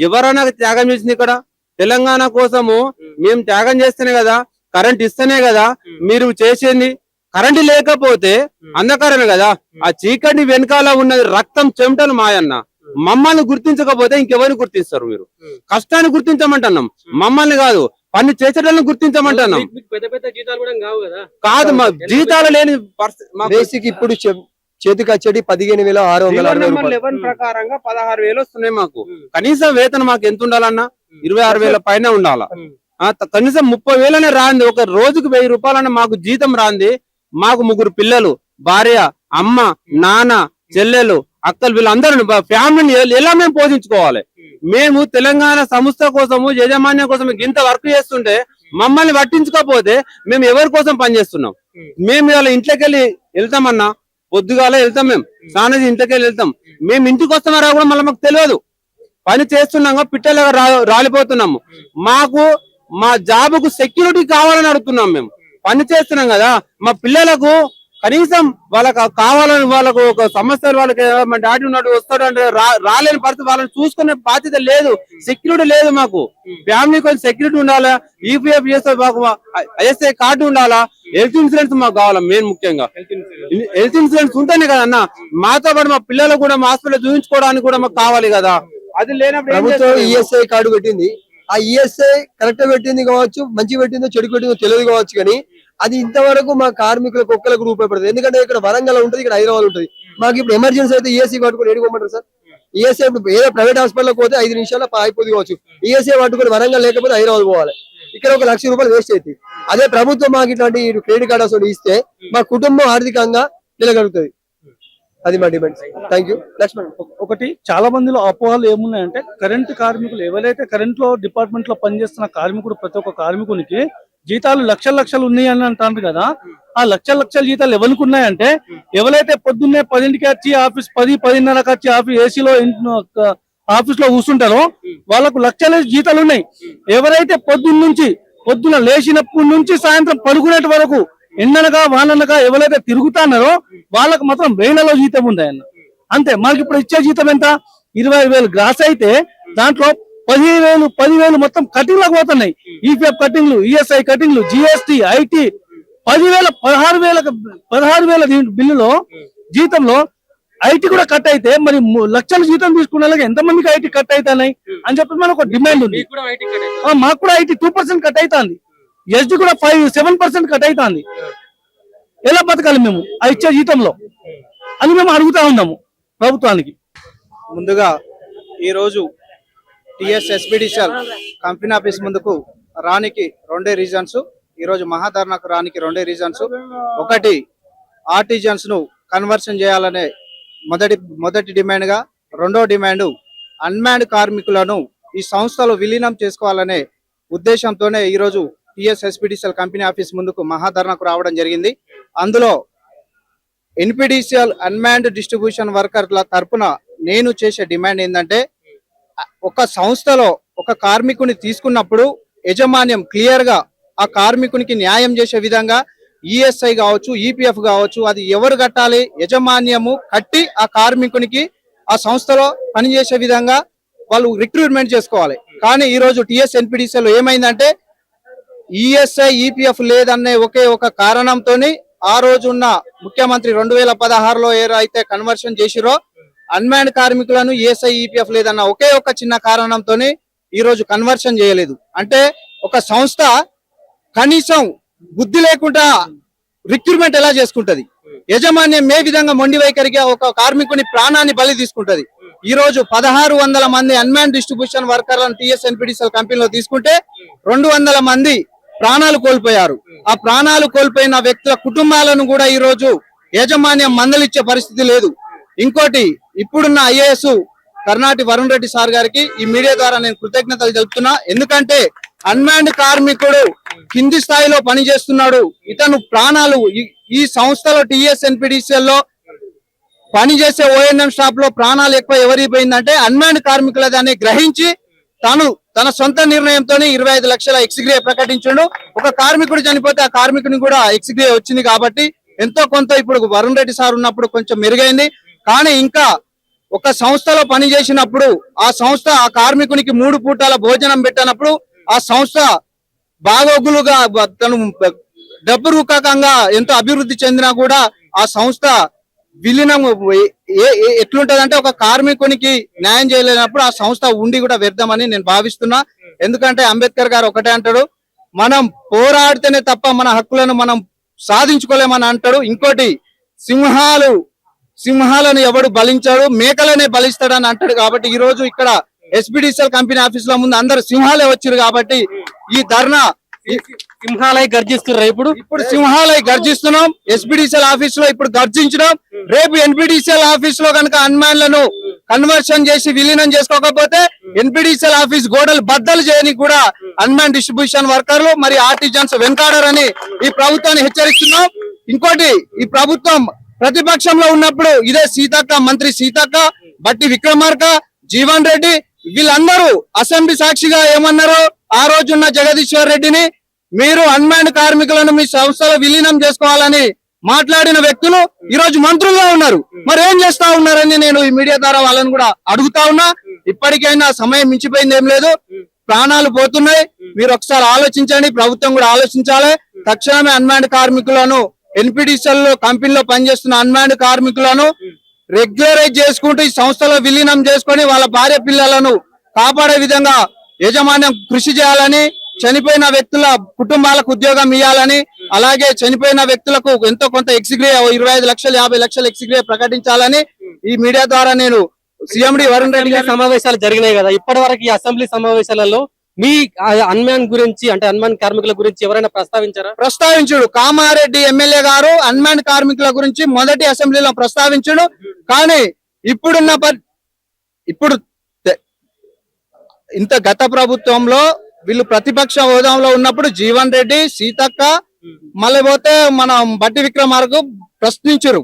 B: ఎవరైనా త్యాగం చేసింది ఇక్కడ తెలంగాణ కోసము. మేము త్యాగం చేస్తేనే కదా, కరెంట్ ఇస్తేనే కదా మీరు చేసేది. కరెంట్ లేకపోతే అంధకారమే కదా. ఆ చీకటి వెనకాల ఉన్నది రక్తం, చెమటలు మాయన్న. మమ్మల్ని గుర్తించకపోతే ఇంకెవరిని గుర్తిస్తారు? మీరు కష్టాన్ని గుర్తించమంటున్నాం, మమ్మల్ని కాదు, పని చేసేటోళ్ళని గుర్తించమంటున్నాం.
A: పెద్ద పెద్ద జీతాలు కూడా కావు కదా.
B: కాదు, మా జీతాలు లేని
D: బేసిక్ ఇప్పుడు చేతికి వచ్చేది 15,660
B: ప్రకారంగా 16,000 వస్తున్నాయి మాకు. కనీసం వేతనం మాకు ఎంత ఉండాలన్నా 26,000 పైన ఉండాలా. కనీసం 30,000 రాంది. ఒక రోజుకు 1,000 రూపాయలన్నా మాకు జీతం రాంది. మాకు 3 పిల్లలు, భార్య, అమ్మ, నాన్న, చెల్లెలు, అక్కలు, వీళ్ళందరూ ఫ్యామిలీని ఎలా మేము పోషించుకోవాలి? మేము తెలంగాణ సంస్థ కోసము, యాజమాన్యం కోసం ఇంత వర్క్ చేస్తుంటే మమ్మల్ని పట్టించుకోకపోతే మేము ఎవరి కోసం పనిచేస్తున్నాం? మేము ఇలా ఇంట్లోకి వెళ్తామన్నా, పొద్దుగాల వెళ్తాం, మేము స్నానం ఇంట్లోకి వెళ్తాం. మేము ఇంటికి వస్తామరా కూడా మళ్ళీ మాకు తెలియదు. పని చేస్తున్నాం, పిట్టలుగా రాలిపోతున్నాము. మాకు మా జాబుకు సెక్యూరిటీ కావాలని అడుగుతున్నాం. మేము పని చేస్తున్నాం కదా, మా పిల్లలకు కనీసం వాళ్ళకి కావాలని, వాళ్ళకు ఒక సమస్యలు, వాళ్ళకి మా డాడీ ఉన్నాడు వస్తాడు అంటే రాలేని పరిస్థితి, వాళ్ళని చూసుకునే బాధ్యత లేదు, సెక్యూరిటీ లేదు. మాకు ఫ్యామిలీ కొంచెం సెక్యూరిటీ ఉండాలా, ఈపీఎఫ్ చేస్తే మాకు ఐఎస్ఐ కార్డు ఉండాలా, హెల్త్ ఇన్సూరెన్స్ మాకు కావాలి మెయిన్ ముఖ్యంగా. హెల్త్ ఇన్సూరెన్స్ ఉంటేనే కదా అన్న మాతో పాటు మా పిల్లలు కూడా మా హాస్పిటల్ చూపించుకోవడానికి కూడా మాకు కావాలి కదా. అది లేనప్పుడు ఏం
D: ప్రభుత్వం
B: చేస్తాం?
D: ఈఎస్ఐ కార్డు పెట్టింది. ఆ ఈఎస్ఐ కరెక్ట్ పెట్టింది కావచ్చు, మంచి పెట్టిందో చెడు పెట్టిందో తెలియదు కావచ్చు, కానీ అది ఇంతవరకు మా కార్మికులకు ఒక్కరికి రూపాయి పడుతుంది. ఎందుకంటే ఇక్కడ వరంగల్ ఉంటుంది, ఇక్కడ హైదరాబాద్ ఉంటుంది. మాకు ఇప్పుడు ఎమర్జెన్సీ అయితే ఈఎస్ఐ కట్టుకుని ఎడుకోమంటారు సార్. ఈఎస్ఐ ఏదో ప్రైవేట్ హాస్పిటల్ పోతే 5 నిమిషాల్లో అయిపోతుంది కావచ్చు. ఈఎస్ఐ పట్టుకుని వరంగల్ లేకపోతే హైదరాబాద్ పోవాలి. ఇక్కడ ఒక ₹1,00,000 వేస్ట్ అవుతుంది. అదే ప్రభుత్వం మాకు ఇట్లాంటి క్రెడిట్ కార్డు అసలు ఇస్తే మా కుటుంబం ఆర్థికంగా నిలగలుగుతుంది. అది మా డిమాండ్. Thank you. లక్ష్మణ్.
C: ఒకటి చాలా మందిలో అపోహలు ఏమున్నాయంటే కరెంటు కార్మికులు ఎవరైతే కరెంట్ లో డిపార్ట్మెంట్ లో పనిచేస్తున్న కార్మికుడు ప్రతి ఒక్క కార్మికునికి జీతాలు లక్షలు ఉన్నాయి అని అంటారు కదా. ఆ లక్షల జీతాలు ఎవరికి ఉన్నాయంటే ఎవరైతే పొద్దున్నే 10ంటికి వచ్చి ఆఫీస్ 10-10:30కి వచ్చి ఆఫీస్ ఏసీలో ఆఫీస్ లో కూర్చుంటారో వాళ్ళకు లక్షల జీతాలు ఉన్నాయి. ఎవరైతే పొద్దున లేచినప్పటి నుంచి సాయంత్రం పడుకునేటి వరకు ఎండనగా వాననగా ఎవరైతే తిరుగుతున్నారో వాళ్ళకు మాత్రం వేలలో జీతం ఉంది అన్న. అంతే. మాకు ఇప్పుడు ఇచ్చే జీతం ఎంత? 20,000 గ్రాస్ అయితే దాంట్లో 10,000 మొత్తం కటింగ్లకు పోతున్నాయి. ఈపీఎఫ్ కటింగ్లు, ఈఎస్ఐ కటింగ్లు, జిఎస్టి, ఐటీ 16,000 బిల్లులో జీతంలో ఐటీ కూడా కట్ అయితే మరి లక్షల జీతం తీసుకున్న వాళ్ళకి ఎంత మందికి ఐటీ కట్ అవుతున్నాయి అని చెప్పి మనకు ఒక డిమాండ్ ఉంది. మాకు కూడా ఐటీ 2% కట్ అవుతుంది. ఎస్డి కూడా 7% కట్ అవుతుంది. ఎలా బతకాలి మేము ఆ ఇచ్చే జీతంలో అని మేము అడుగుతా ఉన్నాము ప్రభుత్వానికి.
E: ముందుగా ఈరోజు టిఎస్ ఎస్పీడీసీఎల్ కంపెనీ ఆఫీస్ ముందుకు రానికి 2 రీజన్స్. ఈరోజు మహాధర్నాకు రానికి 2 రీజన్స్. ఒకటి ఆర్టిజన్స్ ను కన్వర్షన్ చేయాలనే మొదటి డిమాండ్ గా, రెండో డిమాండ్ అన్మ్యాన్డ్ కార్మికులను ఈ సంస్థలో విలీనం చేసుకోవాలనే ఉద్దేశంతోనే ఈరోజు టిఎస్ ఎస్పీడీసీఎల్ కంపెనీ ఆఫీస్ ముందుకు మహాధర్నాకు రావడం జరిగింది. అందులో ఎన్పిడిసిఎల్ అన్మ్యాన్డ్ డిస్ట్రిబ్యూషన్ వర్కర్ల తరపున నేను చేసే డిమాండ్ ఏంటంటే ఒక సంస్థలో ఒక కార్మికుని తీసుకున్నప్పుడు యజమాన్యం క్లియర్ గా ఆ కార్మికునికి న్యాయం చేసే విధంగా ఈఎస్ఐ కావచ్చు, ఈపీఎఫ్ కావచ్చు, అది ఎవరు కట్టాలి, యజమాన్యము కట్టి ఆ కార్మికునికి ఆ సంస్థలో పనిచేసే విధంగా వాళ్ళు రిక్రూట్మెంట్ చేసుకోవాలి. కానీ ఈ రోజు టిఎస్ ఎన్పిడిసిఎల్ ఏమైందంటే ఈఎస్ఐ, ఈపీఎఫ్ లేదనే ఒకే ఒక కారణంతో ఆ రోజున్న ముఖ్యమంత్రి 2016లో ఏదైతే కన్వర్షన్ చేసిరో అన్మ్యాన్డ్ కార్మికులను ఈఎస్ఐ, ఈపీఎఫ్ లేదన్న ఒకే ఒక చిన్న కారణంతో ఈ రోజు కన్వర్షన్ చేయలేదు. అంటే ఒక సంస్థ కనీసం బుద్ధి లేకుండా రిక్రూట్మెంట్ ఎలా చేసుకుంటది? యజమాన్యం ఏ విధంగా మొండి వైఖరిగా ఒక కార్మికుని ప్రాణాన్ని బలి తీసుకుంటది? ఈ రోజు 1,600 మంది అన్మ్యాన్ డిస్ట్రిబ్యూషన్ వర్కర్లను టిఎస్ ఎన్పిడిసిఎల్ కంపెనీలో తీసుకుంటే 200 మంది ప్రాణాలు కోల్పోయారు. ఆ ప్రాణాలు కోల్పోయిన వ్యక్తుల కుటుంబాలను కూడా ఈ రోజు యాజమాన్యం మందలిచ్చే పరిస్థితి లేదు. ఇంకోటి, ఇప్పుడున్న ఐఏఎస్ కర్ణాటి వరుణ్ రెడ్డి సార్ గారికి ఈ మీడియా ద్వారా నేను కృతజ్ఞతలు తెలుపుతున్నా. ఎందుకంటే అన్మ్యాన్డ్ కార్మికుడు కింది స్థాయిలో పనిచేస్తున్నాడు. ఇతను ప్రాణాలు ఈ సంస్థలో టిఎస్ ఎన్పిడిసిఎల్ లో పనిచేసే ఓఎన్ఎం స్టాఫ్ లో ప్రాణాలు ఎక్కువ ఎవరికి పోయిందంటే అన్మ్యాన్డ్ కార్మికులదని గ్రహించి తన సొంత నిర్ణయంతో 25 లక్షల ఎక్స్గ్రే ప్రకటించాడు. ఒక కార్మికుడు చనిపోతే ఆ కార్మికుని కూడా ఎక్స్గ్రే వచ్చింది. కాబట్టి ఎంతో కొంత ఇప్పుడు వరుణ్ రెడ్డి సార్ ఉన్నప్పుడు కొంచెం మెరుగైంది. కానీ ఇంకా ఒక సంస్థలో పనిచేసినప్పుడు ఆ సంస్థ ఆ కార్మికునికి 3 పూటల భోజనం పెట్టినప్పుడు ఆ సంస్థ బాగోగులుగా తను డబ్బు రూపకంగా ఎంతో అభివృద్ధి చెందినా కూడా ఆ సంస్థ విలీనం ఎట్లుంటదంటే ఒక కార్మికునికి న్యాయం చేయలేనప్పుడు ఆ సంస్థ ఉండి కూడా వ్యర్థమని నేను భావిస్తున్నా. ఎందుకంటే అంబేద్కర్ గారు ఒకటే అంటాడు, మనం పోరాడితేనే తప్ప మన హక్కులను మనం సాధించుకోలేమని అంటాడు. ఇంకోటి, సింహాలను ఎవడు బలించాడు, మేకలనే బలిస్తాడని అంటాడు. కాబట్టి ఈ రోజు ఇక్కడ ఎస్పీడీసీఎల్ కంపెనీ ఆఫీస్ లో ముందు అందరు సింహాలే వచ్చారు. కాబట్టి ఈ ధర్నా
A: సింహాలై గర్జిస్తున్నారు. ఇప్పుడు
E: సింహాలై గర్జిస్తున్నాం. ఎస్పీడీసీఎల్ ఆఫీస్ లో ఇప్పుడు గర్జించడం. రేపు ఎన్పిడిసిఎల్ ఆఫీస్ లో కనుక అన్మ్యాన్లను కన్వర్షన్ చేసి విలీనం చేసుకోకపోతే ఎన్పిడిసిఎల్ ఆఫీస్ గోడలు బద్దలు చేయని కూడా అన్మ్యాన్ డిస్ట్రిబ్యూషన్ వర్కర్లు మరి ఆర్టిజన్స్ వెనకాడరని ఈ ప్రభుత్వాన్ని హెచ్చరిస్తున్నాం. ఇంకోటి, ఈ ప్రభుత్వం ప్రతిపక్షంలో ఉన్నప్పుడు ఇదే సీతక్క, మంత్రి సీతక్క, బట్టి విక్రమార్క, జీవన్ రెడ్డి వీళ్ళందరూ అసెంబ్లీ సాక్షిగా ఏమన్నారు? ఆ రోజున్న జగదీశ్వర్ రెడ్డిని మీరు అన్మ్యాన్డ్ కార్మికులను మీ సంస్థలో విలీనం చేసుకోవాలని మాట్లాడిన వ్యక్తులు ఈ రోజు మంత్రులుగా ఉన్నారు. మరి ఏం చేస్తా ఉన్నారని నేను ఈ మీడియా ద్వారా వాళ్ళని కూడా అడుగుతా ఉన్నా. ఇప్పటికైనా సమయం మించిపోయింది ఏం లేదు, ప్రాణాలు పోతున్నాయి. మీరు ఒకసారి ఆలోచించండి, ప్రభుత్వం కూడా ఆలోచించాలి. తక్షణమే అన్మాన్డ్ కార్మికులను ఎన్పిడిసిఎల్ కంపెనీలో పనిచేస్తున్న అన్మాన్డ్ కార్మికులను రెగ్యులరైజ్ చేసుకుంటూ ఈ సంస్థలో విలీనం చేసుకొని వాళ్ళ భార్య పిల్లలను కాపాడే విధంగా యాజమాన్యం కృషి చేయాలని, చనిపోయిన వ్యక్తుల కుటుంబాలకు ఉద్యోగం ఇవ్వాలని, అలాగే చనిపోయిన వ్యక్తులకు ఎంతో కొంత ఎక్స్గ్రే 25 లక్షలు 50 లక్షలు ఎక్స్గ్రే ప్రకటించాలని ఈ మీడియా ద్వారా నేను సిఎండి వరుణ్ రెడ్డి గారి
A: సమావేశాలు జరిగినాయి కదా, ఇప్పటి వరకు ఈ అసెంబ్లీ సమావేశాలలో మీ అన్మ్యాన్ గురించి అంటే అన్మ్యాన్ కార్మికుల గురించి ఎవరైనా ప్రస్తావించారా?
E: ప్రస్తావించుడు కామారెడ్డి ఎమ్మెల్యే గారు అన్మాన్డ్ కార్మికుల గురించి మొదటి అసెంబ్లీలో ప్రస్తావించుడు. కానీ ఇప్పుడు ఇంత గత ప్రభుత్వంలో వీళ్ళు ప్రతిపక్ష హోదాలో ఉన్నప్పుడు జీవన్ రెడ్డి, సీతక్క, మళ్ళీ పోతే మన బట్టి విక్రమార్కు ప్రశ్నించరు.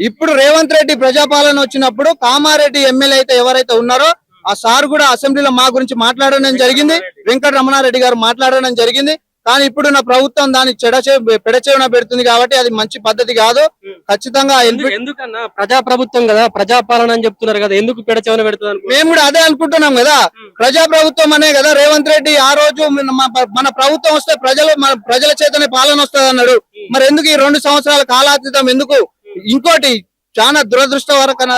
E: ఇప్పుడు రేవంత్ రెడ్డి ప్రజాపాలన వచ్చినప్పుడు కామారెడ్డి ఎమ్మెల్యే అయితే ఎవరైతే ఉన్నారో ఆ సార్ కూడా అసెంబ్లీలో మా గురించి మాట్లాడడం జరిగింది, వెంకట రమణారెడ్డి గారు మాట్లాడడం జరిగింది. కానీ ఇప్పుడున్న ప్రభుత్వం దాన్ని పెడచెవిన పెడుతుంది కాబట్టి అది మంచి పద్ధతి కాదు. ఖచ్చితంగా
A: ఎందుకన్నా ప్రజా ప్రభుత్వం కదా, ప్రజాపాలన అని చెప్తున్నారు కదా, ఎందుకు పెడచెవిన పెడుతున్నారు?
E: మేము కూడా అదే అనుకుంటున్నాం కదా, ప్రజా ప్రభుత్వం అనే కదా రేవంత్ రెడ్డి ఆ రోజు మన ప్రభుత్వం వస్తే ప్రజల చేతనే పాలన వస్తుంది అన్నాడు. మరి ఎందుకు ఈ 2 సంవత్సరాల కాలాతీతం ఎందుకు? ఇంకోటి చాలా దురదృష్టకరమైన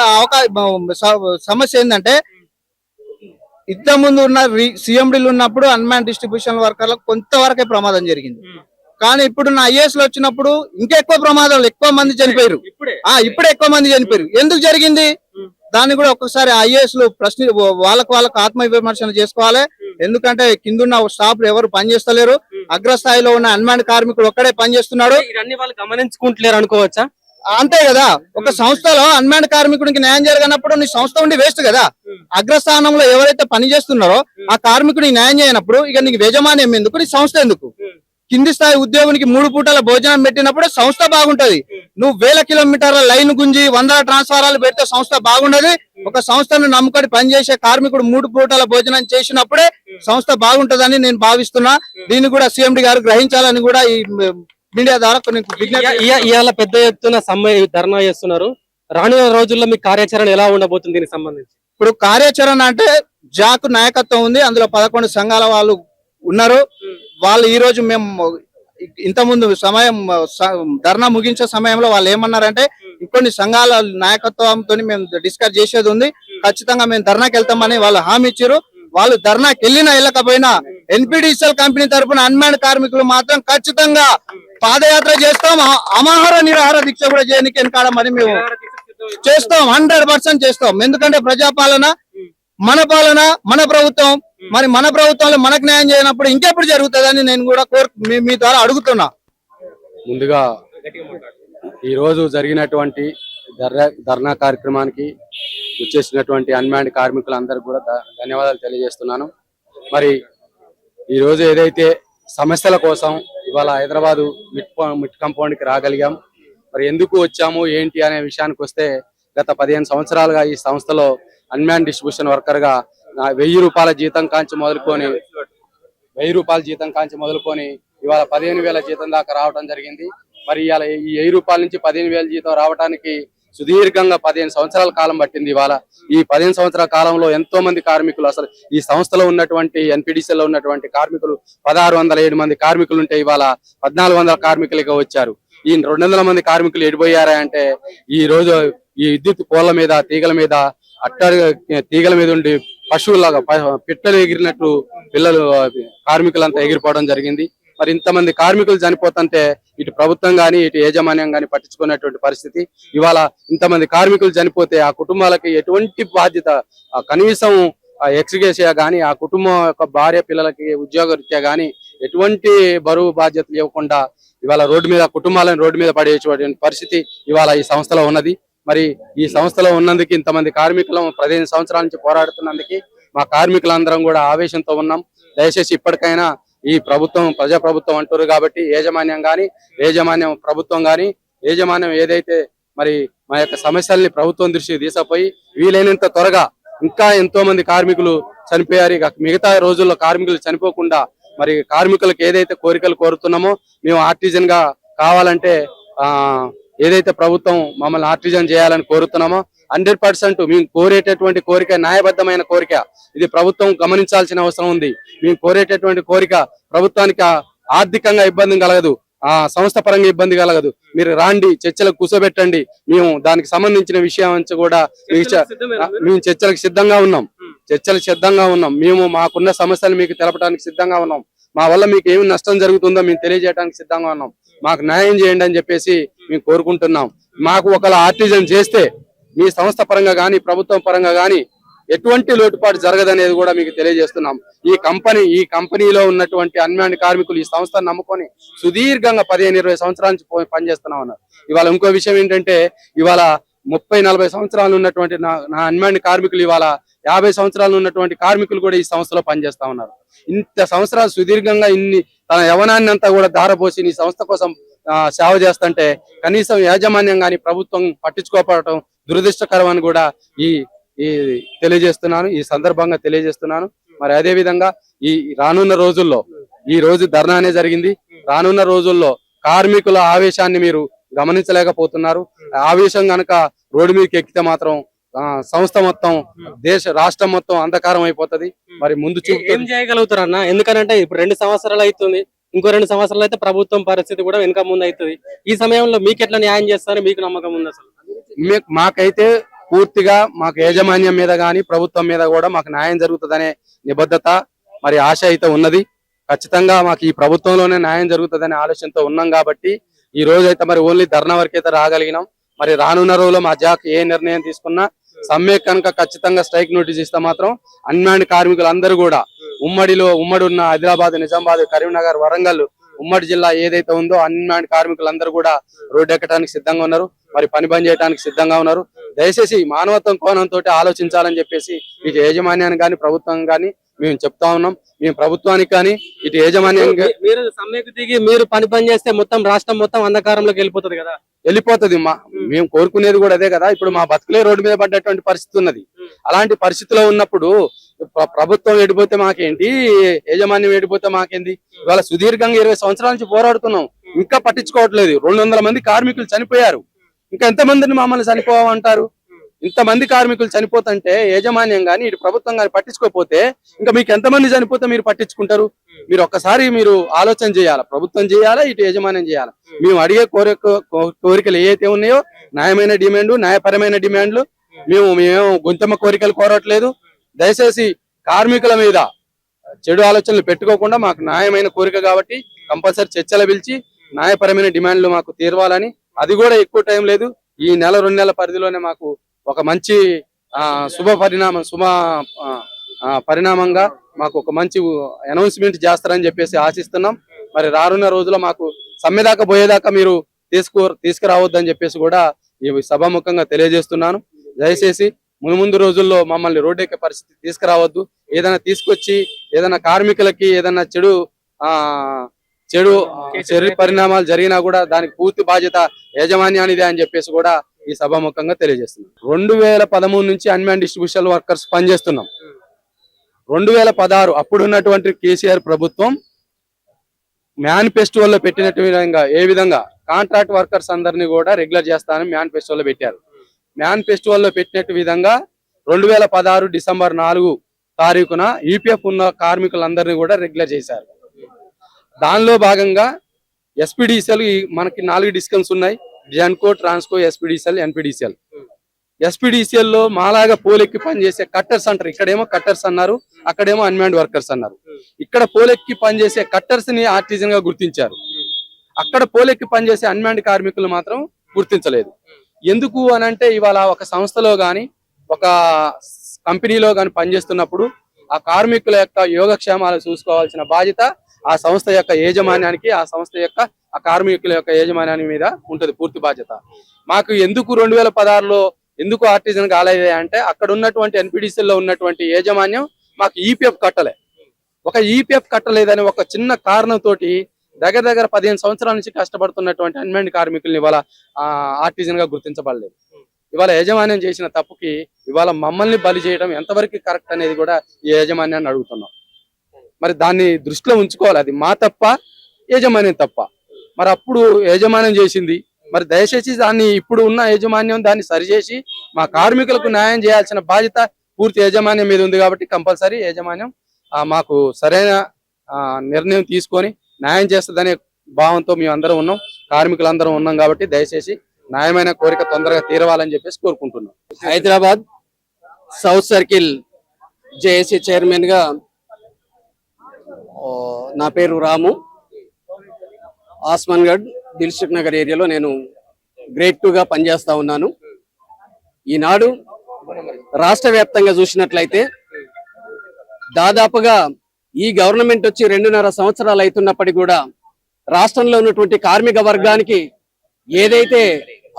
E: సమస్య ఏంటంటే ఇంత ముందు ఉన్న సిఎండీలు ఉన్నప్పుడు అన్మాన్ డిస్ట్రిబ్యూషన్ వర్కర్లకు కొంతవరకే ప్రమాదం జరిగింది. కానీ ఇప్పుడు నా ఐఏఎస్ లో వచ్చినప్పుడు ఇంకా ఎక్కువ ప్రమాదాలు, ఎక్కువ మంది చనిపోయారు. ఇప్పుడే ఎక్కువ మంది చనిపోయారు. ఎందుకు జరిగింది? దాన్ని కూడా ఒక్కసారి ఐఏఎస్ లు వాళ్ళకు ఆత్మ విమర్శన చేసుకోవాలి. ఎందుకంటే కిందున్న స్టాఫ్ ఎవరు పనిచేస్తలేరు, అగ్రస్థాయిలో ఉన్న అన్మాన్ కార్మికుడు ఒక్కడే పనిచేస్తున్నాడు.
A: ఇవన్నీ వాళ్ళు గమనించుకుంటలేరు అనుకోవచ్చా?
E: అంతే కదా, ఒక సంస్థలో అన్మాన్డ్ కార్మికుడికి న్యాయం జరగనప్పుడు నీ సంస్థ ఉండి వేస్ట్ కదా. అగ్రస్థానంలో ఎవరైతే పని చేస్తున్నారో ఆ కార్మికుడికి న్యాయం చేయనప్పుడు ఇక నీకు యజమాన్యం ఎందుకు, నీ సంస్థ ఎందుకు? కింది స్థాయి ఉద్యోగునికి 3 పూటల భోజనం పెట్టినప్పుడు సంస్థ బాగుంటది. నువ్వు 1000 కిలోమీటర్ల లైన్ గుంజి 100 ట్రాన్స్ఫారాలు పెడితే సంస్థ బాగుండదు. ఒక సంస్థను నమ్ముకొని పనిచేసే కార్మికుడు 3 పూటల భోజనం చేసినప్పుడే సంస్థ బాగుంటదని నేను భావిస్తున్నా. దీన్ని కూడా సిఎండి గారు గ్రహించాలని కూడా ఈ మీడియా ద్వారా కొన్ని
A: ఇవాళ పెద్ద ఎత్తున సమ్మె ధర్నా చేస్తున్నారు. రానున్న రోజుల్లో మీ కార్యాచరణ ఎలా ఉండబోతుంది దీనికి సంబంధించి?
E: ఇప్పుడు కార్యాచరణ అంటే జాకు నాయకత్వం ఉంది, అందులో 11 సంఘాల వాళ్ళు ఉన్నారు. వాళ్ళు ఈ రోజు మేము ఇంత ముందు ధర్నా ముగించే సమయంలో వాళ్ళు ఏమన్నారంటే ఇంకొన్ని సంఘాల నాయకత్వంతో మేము డిస్కస్ చేసేది ఉంది, ఖచ్చితంగా మేము ధర్నాకి వెళ్తామని వాళ్ళు హామీ ఇచ్చారు. వాళ్ళు ధర్నాకి వెళ్ళకపోయినా ఎన్పిడిసిఎల్ కంపెనీ తరఫున అన్మాన్డ్ కార్మికులు మాత్రం ఖచ్చితంగా పాదయాత్ర చేస్తాం, అమాహార నిరాహార దీక్ష కూడా చేయడానికి వెనకాడమని మేము చేస్తాం, 100% చేస్తాం. ఎందుకంటే ప్రజాపాలన మన పాలన, మన ప్రభుత్వం. మరి మన ప్రభుత్వంలో మనకు న్యాయం చేయనప్పుడు ఇంకెప్పుడు జరుగుతుందని నేను కూడా మీ ద్వారా అడుగుతున్నా.
B: ముందుగా ఈ రోజు జరిగినటువంటి ధర్నా కార్యక్రమానికి వచ్చేసినటువంటి అన్మాన్డ్ కార్మికులందరికీ కూడా ధన్యవాదాలు తెలియజేస్తున్నాను. మరి ఈ రోజు ఏదైతే సమస్యల కోసం ఇవాళ హైదరాబాదు మిడ్ కాంపౌండ్ కి రాగలిగాం. మరి ఎందుకు వచ్చాము ఏంటి అనే విషయానికి వస్తే గత 15 సంవత్సరాలుగా ఈ సంస్థలో అన్మాన్ డిస్ట్రిబ్యూషన్ వర్కర్ గా 1000 రూపాయల జీతం కాంచి మొదలుకొని ఇవాళ 15,000 జీతం దాకా రావడం జరిగింది. మరి ఇవాళ ఈ 1000 రూపాయల నుంచి 15,000 జీతం రావడానికి సుదీర్ఘంగా 15 సంవత్సరాల కాలం పట్టింది. ఇవాళ ఈ 15 సంవత్సరాల కాలంలో ఎంతో మంది కార్మికులు, అసలు ఈ సంస్థలో ఉన్నటువంటి ఎన్పిడిసిఎల్ లో ఉన్నటువంటి కార్మికులు 1607 మంది కార్మికులు ఉంటే ఇవాళ 1400 కార్మికులుగా వచ్చారు. ఈ 200 మంది కార్మికులు ఎడిపోయారా అంటే ఈ రోజు ఈ విద్యుత్ పోళ్ల మీద, తీగల మీద, తీగల మీద ఉండి పశువులాగా పిట్టలు ఎగిరినట్టు పిల్లలు కార్మికులంతా ఎగిరిపోవడం జరిగింది. మరి ఇంతమంది కార్మికులు చనిపోతుంటే ఇటు ప్రభుత్వం గాని ఇటు యాజమాన్యం గాని పట్టించుకునేటువంటి పరిస్థితి. ఇవాళ ఇంతమంది కార్మికులు చనిపోతే ఆ కుటుంబాలకి ఎటువంటి బాధ్యత, కనీసం ఎక్స్గ్రేషియా గాని, ఆ కుటుంబం యొక్క భార్య పిల్లలకి ఉద్యోగరీత్యా గాని ఎటువంటి బరువు బాధ్యతలు ఇవ్వకుండా ఇవాళ కుటుంబాలను రోడ్డు మీద పడేటువంటి పరిస్థితి ఇవాళ ఈ సంస్థలో ఉన్నది. మరి ఈ సంస్థలో ఉన్నందుకు ఇంతమంది కార్మికులు 15 సంవత్సరాల నుంచి పోరాడుతున్నందుకు మా కార్మికులందరం కూడా ఆవేశంతో ఉన్నాం. దయచేసి ఇప్పటికైనా ఈ ప్రభుత్వం ప్రజాప్రభుత్వం అంటారు కాబట్టి యాజమాన్యం ప్రభుత్వం గాని యాజమాన్యం ఏదైతే మరి మా యొక్క సమస్యల్ని ప్రభుత్వం దృష్టికి తీసుకుపోయి వీలైనంత త్వరగా, ఇంకా ఎంతో మంది కార్మికులు చనిపోయారు, మిగతా రోజుల్లో కార్మికులు చనిపోకుండా మరి కార్మికులకు ఏదైతే కోరికలు కోరుతున్నామో మేము ఆర్టిజన్ గా కావాలంటే ఏదైతే ప్రభుత్వం మమ్మల్ని ఆర్టిజన్ చేయాలని కోరుతున్నామో 100% మేము కోరేటటువంటి కోరిక న్యాయబద్ధమైన కోరిక. ఇది ప్రభుత్వం గమనించాల్సిన అవసరం ఉంది. మేము కోరేటటువంటి కోరిక ప్రభుత్వానికి ఆర్థికంగా ఇబ్బంది కలగదు. ఆ సంస్థ పరంగా ఇబ్బంది కలగదు. మీరు రాండి, చర్చలకు కూర్చోబెట్టండి, మేము దానికి సంబంధించిన విషయం నుంచి కూడా మేము చర్చలకు సిద్ధంగా ఉన్నాం. చర్చలకు సిద్ధంగా ఉన్నాం. మేము మాకున్న సమస్యలు మీకు తెలపడానికి సిద్ధంగా ఉన్నాం. మా వల్ల మీకు ఏమి నష్టం జరుగుతుందో మేము తెలియజేయడానికి సిద్ధంగా ఉన్నాం. మాకు న్యాయం చేయండి అని చెప్పేసి మేము కోరుకుంటున్నాం. మాకు ఒకవేళ ఆర్టిజన్ చేస్తే మీ సంస్థ పరంగా గానీ ప్రభుత్వం పరంగా గానీ ఎటువంటి లోటుపాటు జరగదనేది కూడా మీకు తెలియజేస్తున్నాం. ఈ కంపెనీలో ఉన్నటువంటి అన్మ్యాన్డ్ కార్మికులు ఈ సంస్థను నమ్ముకొని సుదీర్ఘంగా 15-20 సంవత్సరాల నుంచి పనిచేస్తున్నాం అన్నారు. ఇవాళ ఇంకో విషయం ఏంటంటే, ఇవాళ 30-40 సంవత్సరాలు ఉన్నటువంటి నా అన్మ్యాన్డ్ కార్మికులు ఇవాళ 50 సంవత్సరాలు ఉన్నటువంటి కార్మికులు కూడా ఈ సంస్థలో పనిచేస్తా ఉన్నారు. ఇంత సంవత్సరాలు సుదీర్ఘంగా తన యవనాన్ని అంతా కూడా ధారపోసి ఈ సంస్థ కోసం సేవ చేస్తుంటే కనీసం యాజమాన్యం గాని ప్రభుత్వం పట్టించుకోకపోవడం దురదృష్టకరం అని కూడా తెలియజేస్తున్నాను. ఈ సందర్భంగా తెలియజేస్తున్నాను. మరి అదే విధంగా ఈ రానున్న రోజుల్లో, ఈ రోజు ధర్నానే జరిగింది, రానున్న రోజుల్లో కార్మికుల ఆవేశాన్ని మీరు గమనించలేకపోతున్నారు. ఆవేశం గనక రోడ్డు మీదకి ఎక్కితే మాత్రం సంస్థ మొత్తం రాష్ట్రం మొత్తం అంధకారం అయిపోతది. మరి ముందు
A: ఏం చేయగలుగుతారు అన్న? ఎందుకనంటే ఇప్పుడు 2 సంవత్సరాలు అవుతుంది, ఇంకో 2 సంవత్సరాలు అయితే ప్రభుత్వం పరిస్థితి కూడా వెనక ముందు అవుతుంది. ఈ సమయంలో మీకు ఎట్లా న్యాయం చేస్తారని మీకు నమ్మకం ఉంది? అసలు
B: మాకైతే పూర్తిగా మాకు యాజమాన్యం మీద గాని ప్రభుత్వం మీద కూడా మాకు న్యాయం జరుగుతుందనే నిబద్ధత మరి ఆశ అయితే ఉన్నది. ఖచ్చితంగా మాకు ఈ ప్రభుత్వంలోనే న్యాయం జరుగుతుందనే ఆలోచనతో ఉన్నాం కాబట్టి ఈ రోజు అయితే మరి ఓన్లీ ధర్నా వరకు అయితే రాగలిగినాం. మరి రానున్న రోజుల్లో మా జాక్ ఏ నిర్ణయం తీసుకున్నా సమ్మె కనుక ఖచ్చితంగా స్ట్రైక్ నోటీస్ ఇస్తే మాత్రం అన్మ్యాన్డ్ కార్మికులందరూ కూడా ఉమ్మడి ఉన్న ఆదిలాబాద్, నిజామాబాద్, కరీంనగర్, వరంగల్ ఉమ్మడి జిల్లా ఏదైతే ఉందో అన్మ్యాన్డ్ కార్మికులందరూ కూడా రోడ్డు ఎక్కడానికి సిద్ధంగా ఉన్నారు. మరి పని బంద్ చేయడానికి సిద్ధంగా ఉన్నారు. దయచేసి మానవత్వం కోణంతో ఆలోచించాలని చెప్పేసి ఇటు యాజమాన్యానికి కానీ ప్రభుత్వం కానీ మేము చెప్తా ఉన్నాం. మేము ప్రభుత్వానికి కానీ ఇటు యాజమాన్యం
A: మీరు సమ్మెకు దిగి మీరు పని చేస్తే మొత్తం రాష్ట్రం మొత్తం అంధకారంలోకి వెళ్ళిపోతుంది కదా?
B: వెళ్ళిపోతుంది. మేము కోరుకునేది కూడా అదే కదా. ఇప్పుడు మా బతుకులే రోడ్డు మీద పడ్డటువంటి పరిస్థితి ఉన్నది. అలాంటి పరిస్థితిలో ఉన్నప్పుడు ప్రభుత్వం ఎడిపోతే మాకేంటి, యాజమాన్యం ఎడిపోతే మాకేంటి? ఇవాళ సుదీర్ఘంగా 20 సంవత్సరాల నుంచి పోరాడుతున్నాం, ఇంకా పట్టించుకోవట్లేదు. 200 మంది కార్మికులు చనిపోయారు, ఇంకా ఎంతమందిని మమ్మల్ని చనిపోవంటారు? ఇంతమంది కార్మికులు చనిపోతుంటే యాజమాన్యం గాని ఇటు ప్రభుత్వం గాని పట్టించుకోకపోతే ఇంకా మీకు ఎంతమంది చనిపోతే మీరు పట్టించుకుంటారు? మీరు ఒక్కసారి మీరు ఆలోచన చేయాలా, ప్రభుత్వం చేయాలా, ఇటు యాజమాన్యం చేయాలా. మేము అడిగే కోరికలు ఏవైతే ఉన్నాయో న్యాయమైన డిమాండ్, న్యాయపరమైన డిమాండ్లు, మేము గొంతెమ్మ కోరికలు కోరట్లేదు. దయచేసి కార్మికుల మీద చెడు ఆలోచనలు పెట్టుకోకుండా మాకు న్యాయమైన కోరిక కాబట్టి కంపల్సరీ చర్చలు పిలిచి న్యాయపరమైన డిమాండ్లు మాకు తీర్వాలని, అది కూడా ఎక్కువ టైం లేదు, ఈ 1-2 నెలల పరిధిలోనే మాకు ఒక మంచి పరిణామంగా మాకు ఒక మంచి అనౌన్స్మెంట్ చేస్తారని చెప్పేసి ఆశిస్తున్నాం. మరి రానున్న రోజుల్లో మాకు సమ్మె దాకా పోయేదాకా మీరు తీసుకురావద్దని చెప్పేసి కూడా ఈ సభాముఖంగా తెలియజేస్తున్నాను. దయచేసి ముందు రోజుల్లో మమ్మల్ని రోడ్డెక్కే పరిస్థితి తీసుకురావద్దు. ఏదైనా తీసుకొచ్చి ఏదైనా కార్మికులకి ఏదైనా చెడు పరిణామాలు జరిగినా కూడా దానికి పూర్తి బాధ్యత యాజమాన్యానిదే అని చెప్పేసి కూడా ఈ సభాముఖంగా తెలియజేస్తున్నాం. 2013 నుంచి అన్మ్యాన్ డిస్ట్రిబ్యూషన్ వర్కర్స్ పనిచేస్తున్నాం. 2016 అప్పుడున్నటువంటి కేసీఆర్ ప్రభుత్వం మేనిఫెస్టోలో పెట్టినట్టు విధంగా ఏ విధంగా కాంట్రాక్ట్ వర్కర్స్ అందరినీ కూడా రెగ్యులర్ చేస్తానని మేనిఫెస్టోలో పెట్టారు. మేనిఫెస్టోలో పెట్టినట్టు విధంగా 2016 డిసెంబర్ 4 తారీఖున ఈపీఎఫ్ ఉన్న కార్మికులందరినీ కూడా రెగ్యులర్ చేశారు. దానిలో భాగంగా ఎస్పీడీసీఎల్ మనకి 4 డిస్కమ్స్ ఉన్నాయి, Genco, Transco, SPDCL, NPDCL. SPDCL లో మాలాగా పోలెక్కి పనిచేసే కట్టర్స్ అంటారు. ఇక్కడేమో కట్టర్స్ అన్నారు, అక్కడేమో అన్మ్యాన్డ్ వర్కర్స్ అన్నారు. ఇక్కడ పోలెక్కి పనిచేసే కట్టర్స్ ని ఆర్టిజన్ గా గుర్తించారు, అక్కడ పోలెక్కి పనిచేసే అన్మ్యాన్డ్ కార్మికులు మాత్రం గుర్తించలేదు. ఎందుకు అనంటే ఇవాళ ఒక సంస్థలో గాని ఒక కంపెనీలో గాని పనిచేస్తున్నప్పుడు ఆ కార్మికుల యొక్క యోగక్షేమాలు చూసుకోవాల్సిన బాధ్యత ఆ సంస్థ యొక్క యాజమాన్యానికి, ఆ సంస్థ యొక్క ఆ కార్మికుల యొక్క యాజమాన్యానికి మీద ఉంటది పూర్తి బాధ్యత. మాకు ఎందుకు 2016లో ఎందుకు ఆర్టిజన్ కాలేదు అంటే అక్కడ ఉన్నటువంటి ఎన్పిడిసిలో ఉన్నటువంటి యాజమాన్యం మాకు ఈపీఎఫ్ కట్టలే. ఒక ఈపీఎఫ్ కట్టలేదని ఒక చిన్న కారణంతో దగ్గర 15 సంవత్సరాల నుంచి కష్టపడుతున్నటువంటి అన్మ్యాన్డ్ కార్మికుల్ని ఇవాళ ఆర్టిజన్ గా గుర్తించబడలేదు. ఇవాళ యాజమాన్యం చేసిన తప్పుకి ఇవాళ మమ్మల్ని బలి చేయడం ఎంతవరకు కరెక్ట్ అనేది కూడా ఈ యాజమాన్యాన్ని అడుగుతున్నాం. మరి దాన్ని దృష్టిలో ఉంచుకోవాలి, అది మా తప్ప యాజమాన్యం తప్ప. మరి అప్పుడు యాజమాన్యం చేసింది, మరి దయచేసి దాన్ని ఇప్పుడు ఉన్న యాజమాన్యం దాన్ని సరిచేసి మా కార్మికులకు న్యాయం చేయాల్సిన బాధ్యత పూర్తి యాజమాన్యం మీద ఉంది. కాబట్టి కంపల్సరీ యాజమాన్యం మాకు సరైన నిర్ణయం తీసుకొని న్యాయం చేస్తుందనే భావంతో మేము అందరం ఉన్నాం, కార్మికులందరం ఉన్నాం. కాబట్టి దయచేసి న్యాయమైన కోరిక తొందరగా తీరవాలని చెప్పేసి కోరుకుంటున్నాం.
F: Hyderabad south circle JAC chairman గా నా పేరు రాము. ఆస్మాన్ గఢ్ దిల్సుఖ్ నగర్ ఏరియాలో నేను గ్రేడ్ 2 గా పనిచేస్తా ఉన్నాను. ఈనాడు రాష్ట్ర వ్యాప్తంగా చూసినట్లయితే దాదాపుగా ఈ గవర్నమెంట్ వచ్చి 2.5 సంవత్సరాలు అవుతున్నప్పటికీ కూడా రాష్ట్రంలో ఉన్నటువంటి కార్మిక వర్గానికి ఏదైతే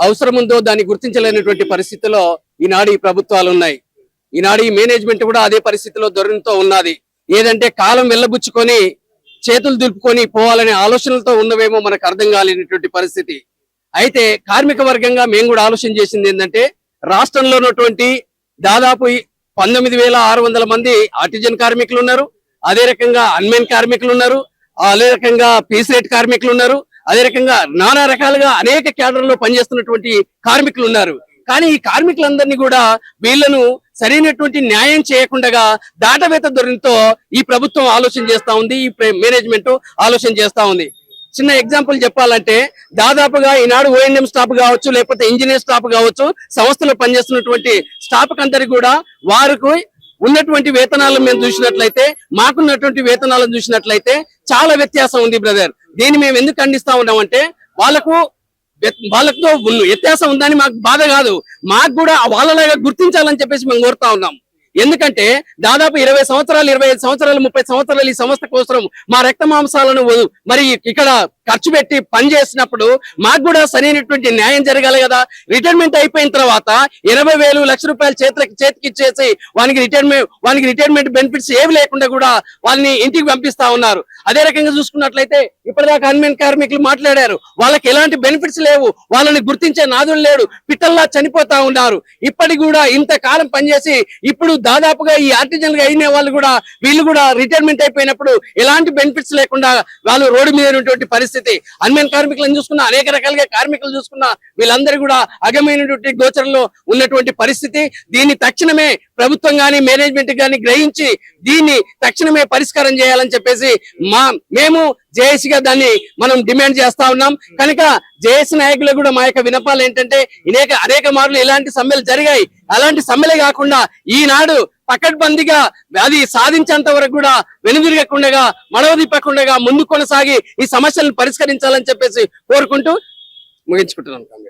F: అవసరం ఉందో దాన్ని గుర్తించలేనటువంటి పరిస్థితిలో ఈనాడు ఈ ప్రభుత్వాలు ఉన్నాయి. ఈనాడు ఈ మేనేజ్మెంట్ కూడా అదే పరిస్థితిలో ధోరణితో ఉన్నది. ఏదంటే కాలం వెళ్ళబుచ్చుకొని చేతులు దులుపుకొని పోవాలనే ఆలోచనలతో ఉన్నవేమో మనకు అర్థం కాలేనటువంటి పరిస్థితి. అయితే కార్మిక వర్గంగా మేము కూడా ఆలోచన చేసింది ఏంటంటే రాష్ట్రంలో ఉన్నటువంటి దాదాపు 19,600 మంది ఆర్టిజన్ కార్మికులు ఉన్నారు, అదే రకంగా అన్మెన్ కార్మికులు ఉన్నారు, అదే రకంగా పీస్ రేట్ కార్మికులు ఉన్నారు, అదే రకంగా నానా రకాలుగా అనేక కేడర్లో పనిచేస్తున్నటువంటి కార్మికులు ఉన్నారు. కానీ ఈ కార్మికులందరినీ కూడా వీళ్లను సరైనటువంటి న్యాయం చేయకుండా దాటవేత ధోరణితో ఈ ప్రభుత్వం ఆలోచన చేస్తా ఉంది, ఈ మేనేజ్మెంట్ ఆలోచన చేస్తా ఉంది. చిన్న ఎగ్జాంపుల్ చెప్పాలంటే దాదాపుగా ఈనాడు ఓఎన్ఎం స్టాఫ్ కావచ్చు, లేకపోతే ఇంజనీర్ స్టాఫ్ కావచ్చు, సంస్థలో పనిచేస్తున్నటువంటి స్టాఫ్ అందరికి కూడా వారికి ఉన్నటువంటి వేతనాలను మేము చూసినట్లయితే, మాకున్నటువంటి వేతనాలను చూసినట్లయితే చాలా వ్యత్యాసం ఉంది బ్రదర్. దీన్ని మేము ఎందుకు ఖండిస్తా ఉన్నామంటే వాళ్ళతో వ్యత్యాసం ఉందని మాకు బాధ కాదు, మాకు కూడా వాళ్ళలాగా గుర్తించాలని చెప్పేసి మేము కోరుతా ఉన్నాం. ఎందుకంటే దాదాపు 20 సంవత్సరాలు 25 సంవత్సరాలు 30 సంవత్సరాలు ఈ సంస్థ కోసం మా రక్త మాంసాలను మరి ఇక్కడ ఖర్చు పెట్టి పని చేసినప్పుడు మాకు కూడా సరైనటువంటి న్యాయం జరగాలి కదా. రిటైర్మెంట్ అయిపోయిన తర్వాత 20,000 లక్ష రూపాయలు చేతికి ఇచ్చేసి వానికి రిటైర్మెంట్ బెనిఫిట్స్ ఏవి లేకుండా కూడా వాళ్ళని ఇంటికి పంపిస్తా ఉన్నారు. అదే రకంగా చూసుకున్నట్లయితే ఇప్పటిదాకా అన్మెన్ కార్మికులు మాట్లాడారు, వాళ్ళకి ఎలాంటి బెనిఫిట్స్ లేవు, వాళ్ళని గుర్తించే నాదులు లేడు, పిట్టల్లా చనిపోతా ఉన్నారు. ఇప్పటికి కూడా ఇంతకాలం పనిచేసి ఇప్పుడు దాదాపుగా ఈ ఆర్టిజన్ గా అయిన వాళ్ళు కూడా వీళ్ళు కూడా రిటైర్మెంట్ అయిపోయినప్పుడు ఎలాంటి బెనిఫిట్స్ లేకుండా వాళ్ళు రోడ్డు మీద ఉన్నటువంటి పరిస్థితి. అన్మెన్ కార్మికులను చూసుకున్నా, అనేక రకాలుగా కార్మికులు చూసుకున్నా వీళ్ళందరూ కూడా అగమైనటువంటి గోచరంలో ఉన్నటువంటి పరిస్థితి. దీన్ని తక్షణమే ప్రభుత్వం గాని మేనేజ్మెంట్ గాని గ్రహించి దీన్ని తక్షణమే పరిష్కారం చేయాలని చెప్పేసి మేము జేఏసీగా దాన్ని మనం డిమాండ్ చేస్తా ఉన్నాం. కనుక జేఏసీ నాయకులు కూడా మా యొక్క వినపాలు ఏంటంటే అనేక మార్లు ఇలాంటి సమ్మెలు జరిగాయి. అలాంటి సమ్మెలే కాకుండా ఈనాడు పకడ్బందీగా అది సాధించేంత వరకు కూడా వెనుదిరగకుండా మడవ తిప్పకుండా ముందు కొనసాగి ఈ సమస్యలను పరిష్కరించాలని చెప్పేసి కోరుకుంటూ ముగించుకుంటున్నాను.